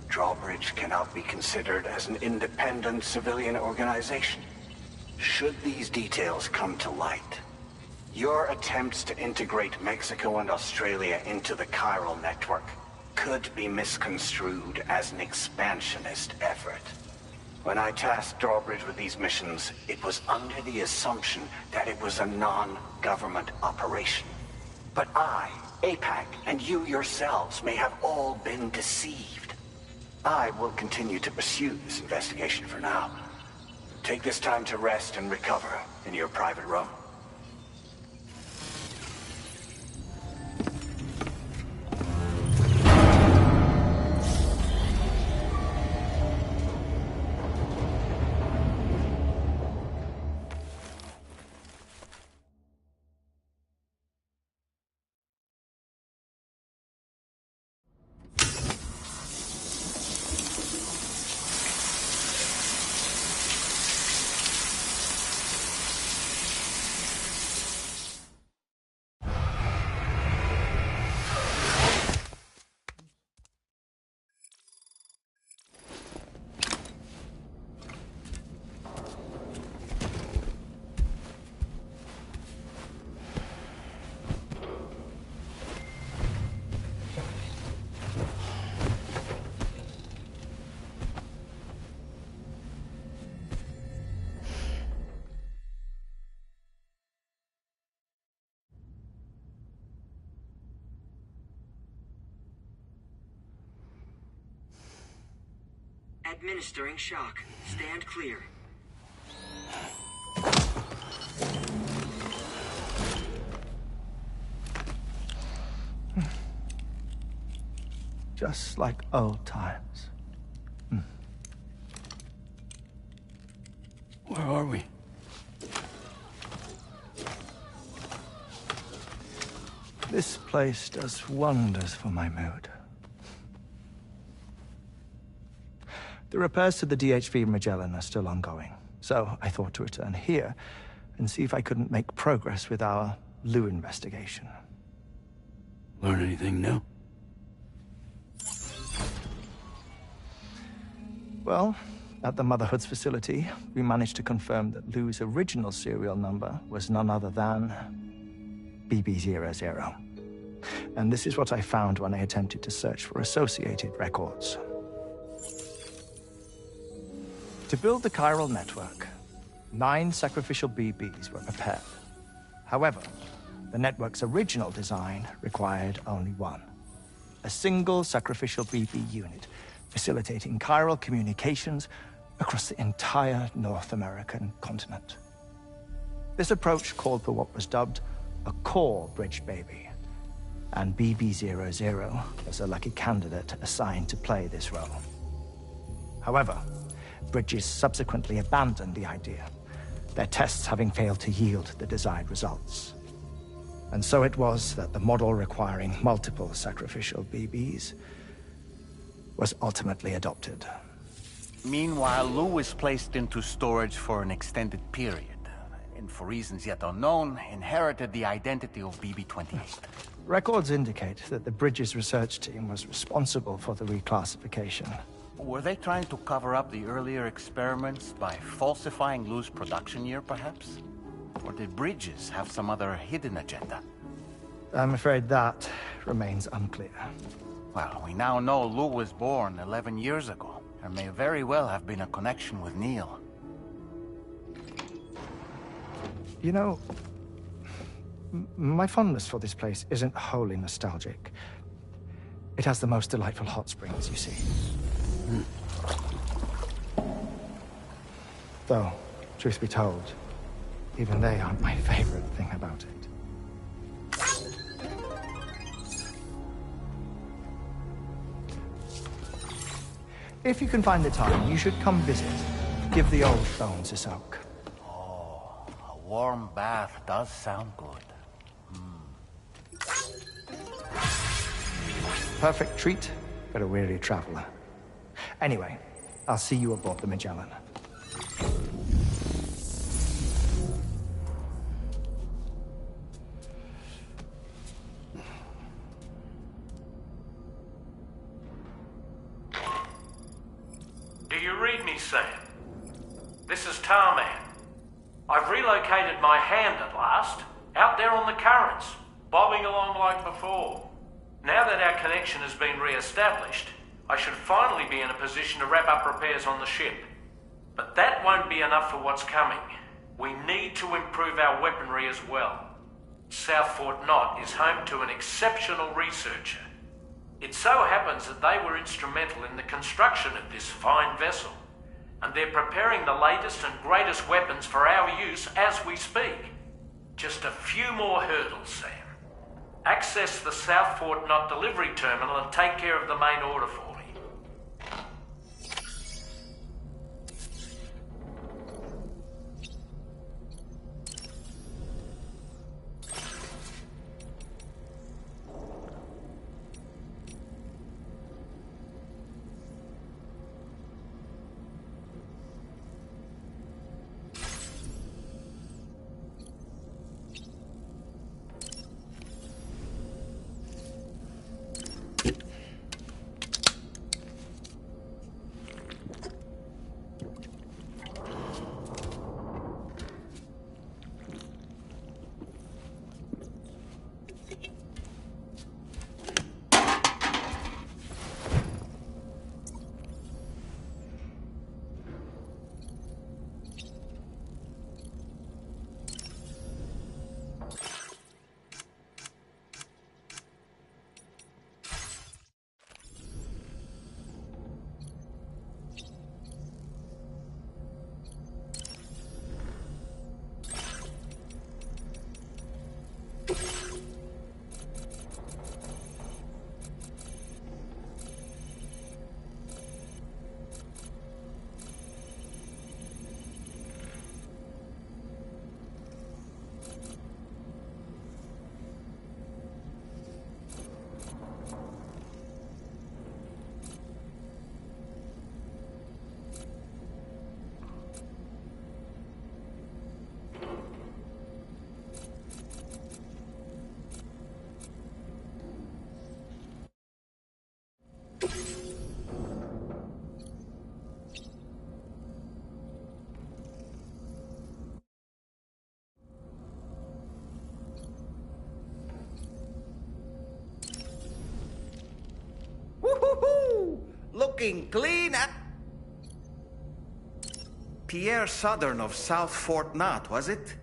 Drawbridge cannot be considered as an independent civilian organization. Should these details come to light, your attempts to integrate Mexico and Australia into the chiral network could be misconstrued as an expansionist effort. When I tasked Drawbridge with these missions, it was under the assumption that it was a non-government operation. But I, APAC, and you yourselves may have all been deceived. I will continue to pursue this investigation for now. Take this time to rest and recover in your private room. Administering shock. Stand clear. Just like old times. Where are we? This place does wonders for my mood. The repairs to the DHV Magellan are still ongoing, so I thought to return here and see if I couldn't make progress with our Lou investigation. Learn anything new? Well, at the Motherhood's facility, we managed to confirm that Lou's original serial number was none other than BB00. And this is what I found when I attempted to search for associated records. To build the chiral network, 9 sacrificial BBs were prepared. However, the network's original design required only 1. A single sacrificial BB unit, facilitating chiral communications across the entire North American continent. This approach called for what was dubbed a core bridge baby, and BB00 was a lucky candidate assigned to play this role. However, Bridges subsequently abandoned the idea, their tests having failed to yield the desired results. And so it was that the model requiring multiple sacrificial BBs was ultimately adopted. Meanwhile, Lou was placed into storage for an extended period, and for reasons yet unknown, inherited the identity of BB-28. Records indicate that the Bridges research team was responsible for the reclassification. Were they trying to cover up the earlier experiments by falsifying Lou's production year, perhaps? Or did Bridges have some other hidden agenda? I'm afraid that remains unclear. Well, we now know Lou was born 11 years ago. There may very well have been a connection with Neil. You know, my fondness for this place isn't wholly nostalgic. It has the most delightful hot springs, you see. Though, truth be told, even they aren't my favorite thing about it. If you can find the time, you should come visit. Give the old bones a soak. Oh, a warm bath does sound good. Perfect treat for a weary traveler. Anyway, I'll see you aboard the Magellan. Do you read me, Sam? This is Tarman. I've relocated my hand at last, out there on the currents, bobbing along like before. Now that our connection has been re-established, I should finally be in a position to wrap up repairs on the ship. But that won't be enough for what's coming. We need to improve our weaponry as well. South Fort Knott is home to an exceptional researcher. It so happens that they were instrumental in the construction of this fine vessel, and they're preparing the latest and greatest weapons for our use as we speak. Just a few more hurdles, Sam. Access the South Fort Knott delivery terminal and take care of the main order for me. clean, clean and... Pierre Southern of South Fort Knott, was it?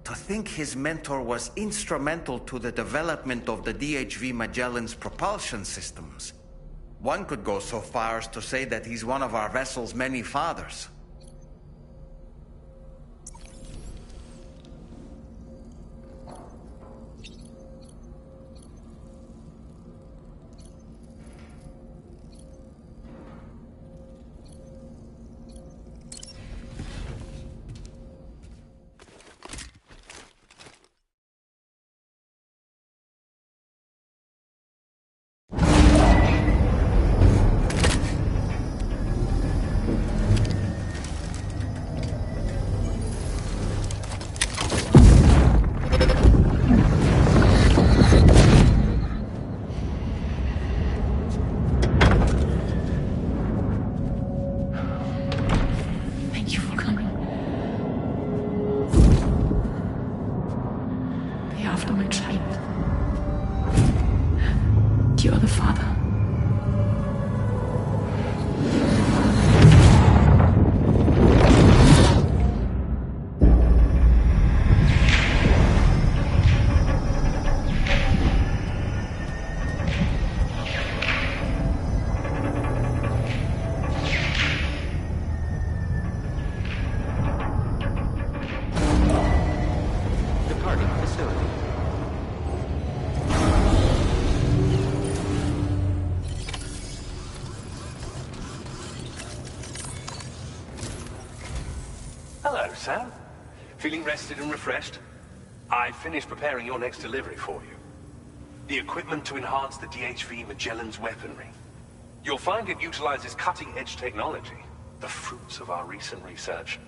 To think his mentor was instrumental to the development of the DHV Magellan's propulsion systems. One could go so far as to say that he's one of our vessel's many fathers. Hello, Sam. Feeling rested and refreshed? I finished preparing your next delivery for you. The equipment to enhance the DHV Magellan's weaponry. You'll find it utilizes cutting-edge technology, the fruits of our recent research.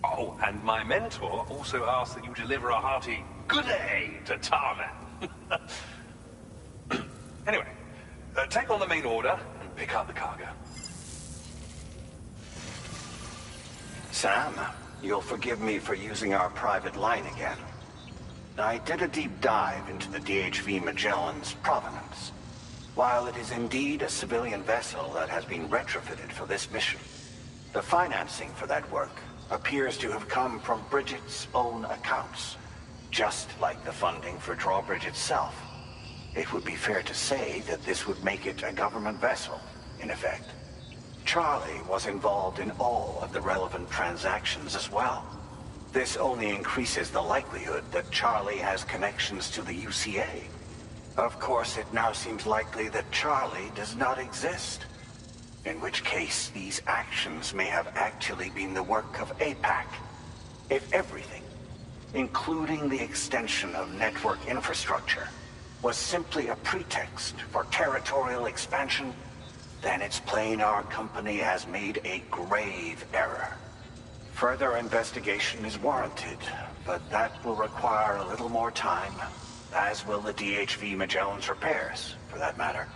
Oh, and my mentor also asked that you deliver a hearty good day to Tarman. Anyway, take on the main order and pick up the cargo. Sam, you'll forgive me for using our private line again. I did a deep dive into the DHV Magellan's provenance. While it is indeed a civilian vessel that has been retrofitted for this mission, the financing for that work appears to have come from Bridget's own accounts, just like the funding for Drawbridge itself. It would be fair to say that this would make it a government vessel, in effect. Charlie was involved in all of the relevant transactions as well. This only increases the likelihood that Charlie has connections to the UCA. Of course, it now seems likely that Charlie does not exist. In which case, these actions may have actually been the work of APAC. If everything, including the extension of network infrastructure, was simply a pretext for territorial expansion, then it's plain our company has made a grave error. Further investigation is warranted, but that will require a little more time, as will the DHV Magellan's repairs, for that matter.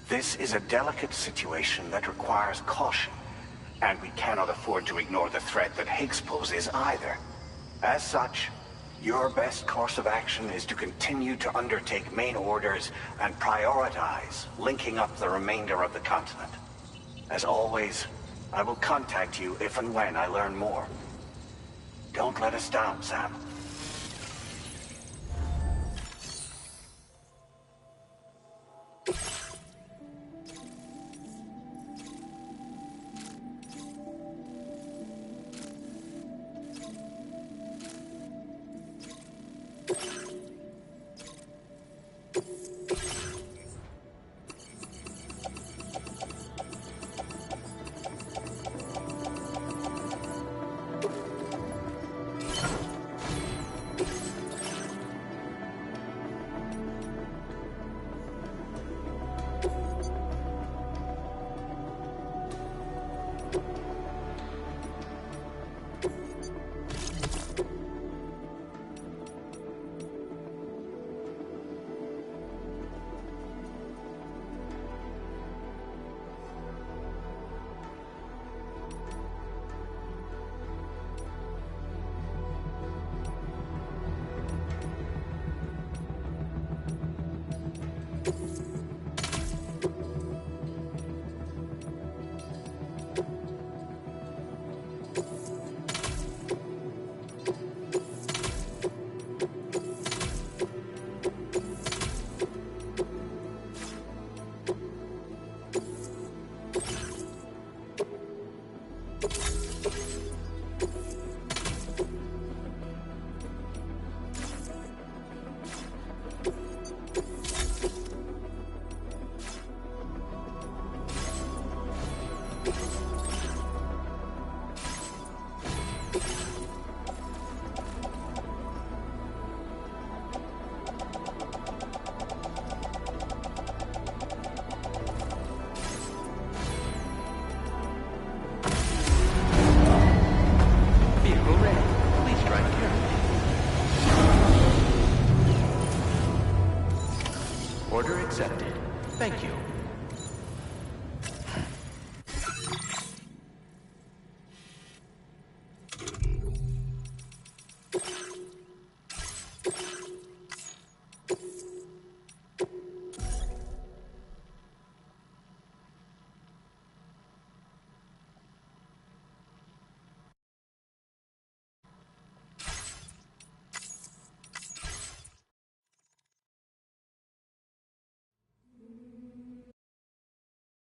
This is a delicate situation that requires caution, and we cannot afford to ignore the threat that Higgs poses either. As such, your best course of action is to continue to undertake main orders and prioritize linking up the remainder of the continent. As always, I will contact you if and when I learn more. Don't let us down, Sam. accepted. Thank you.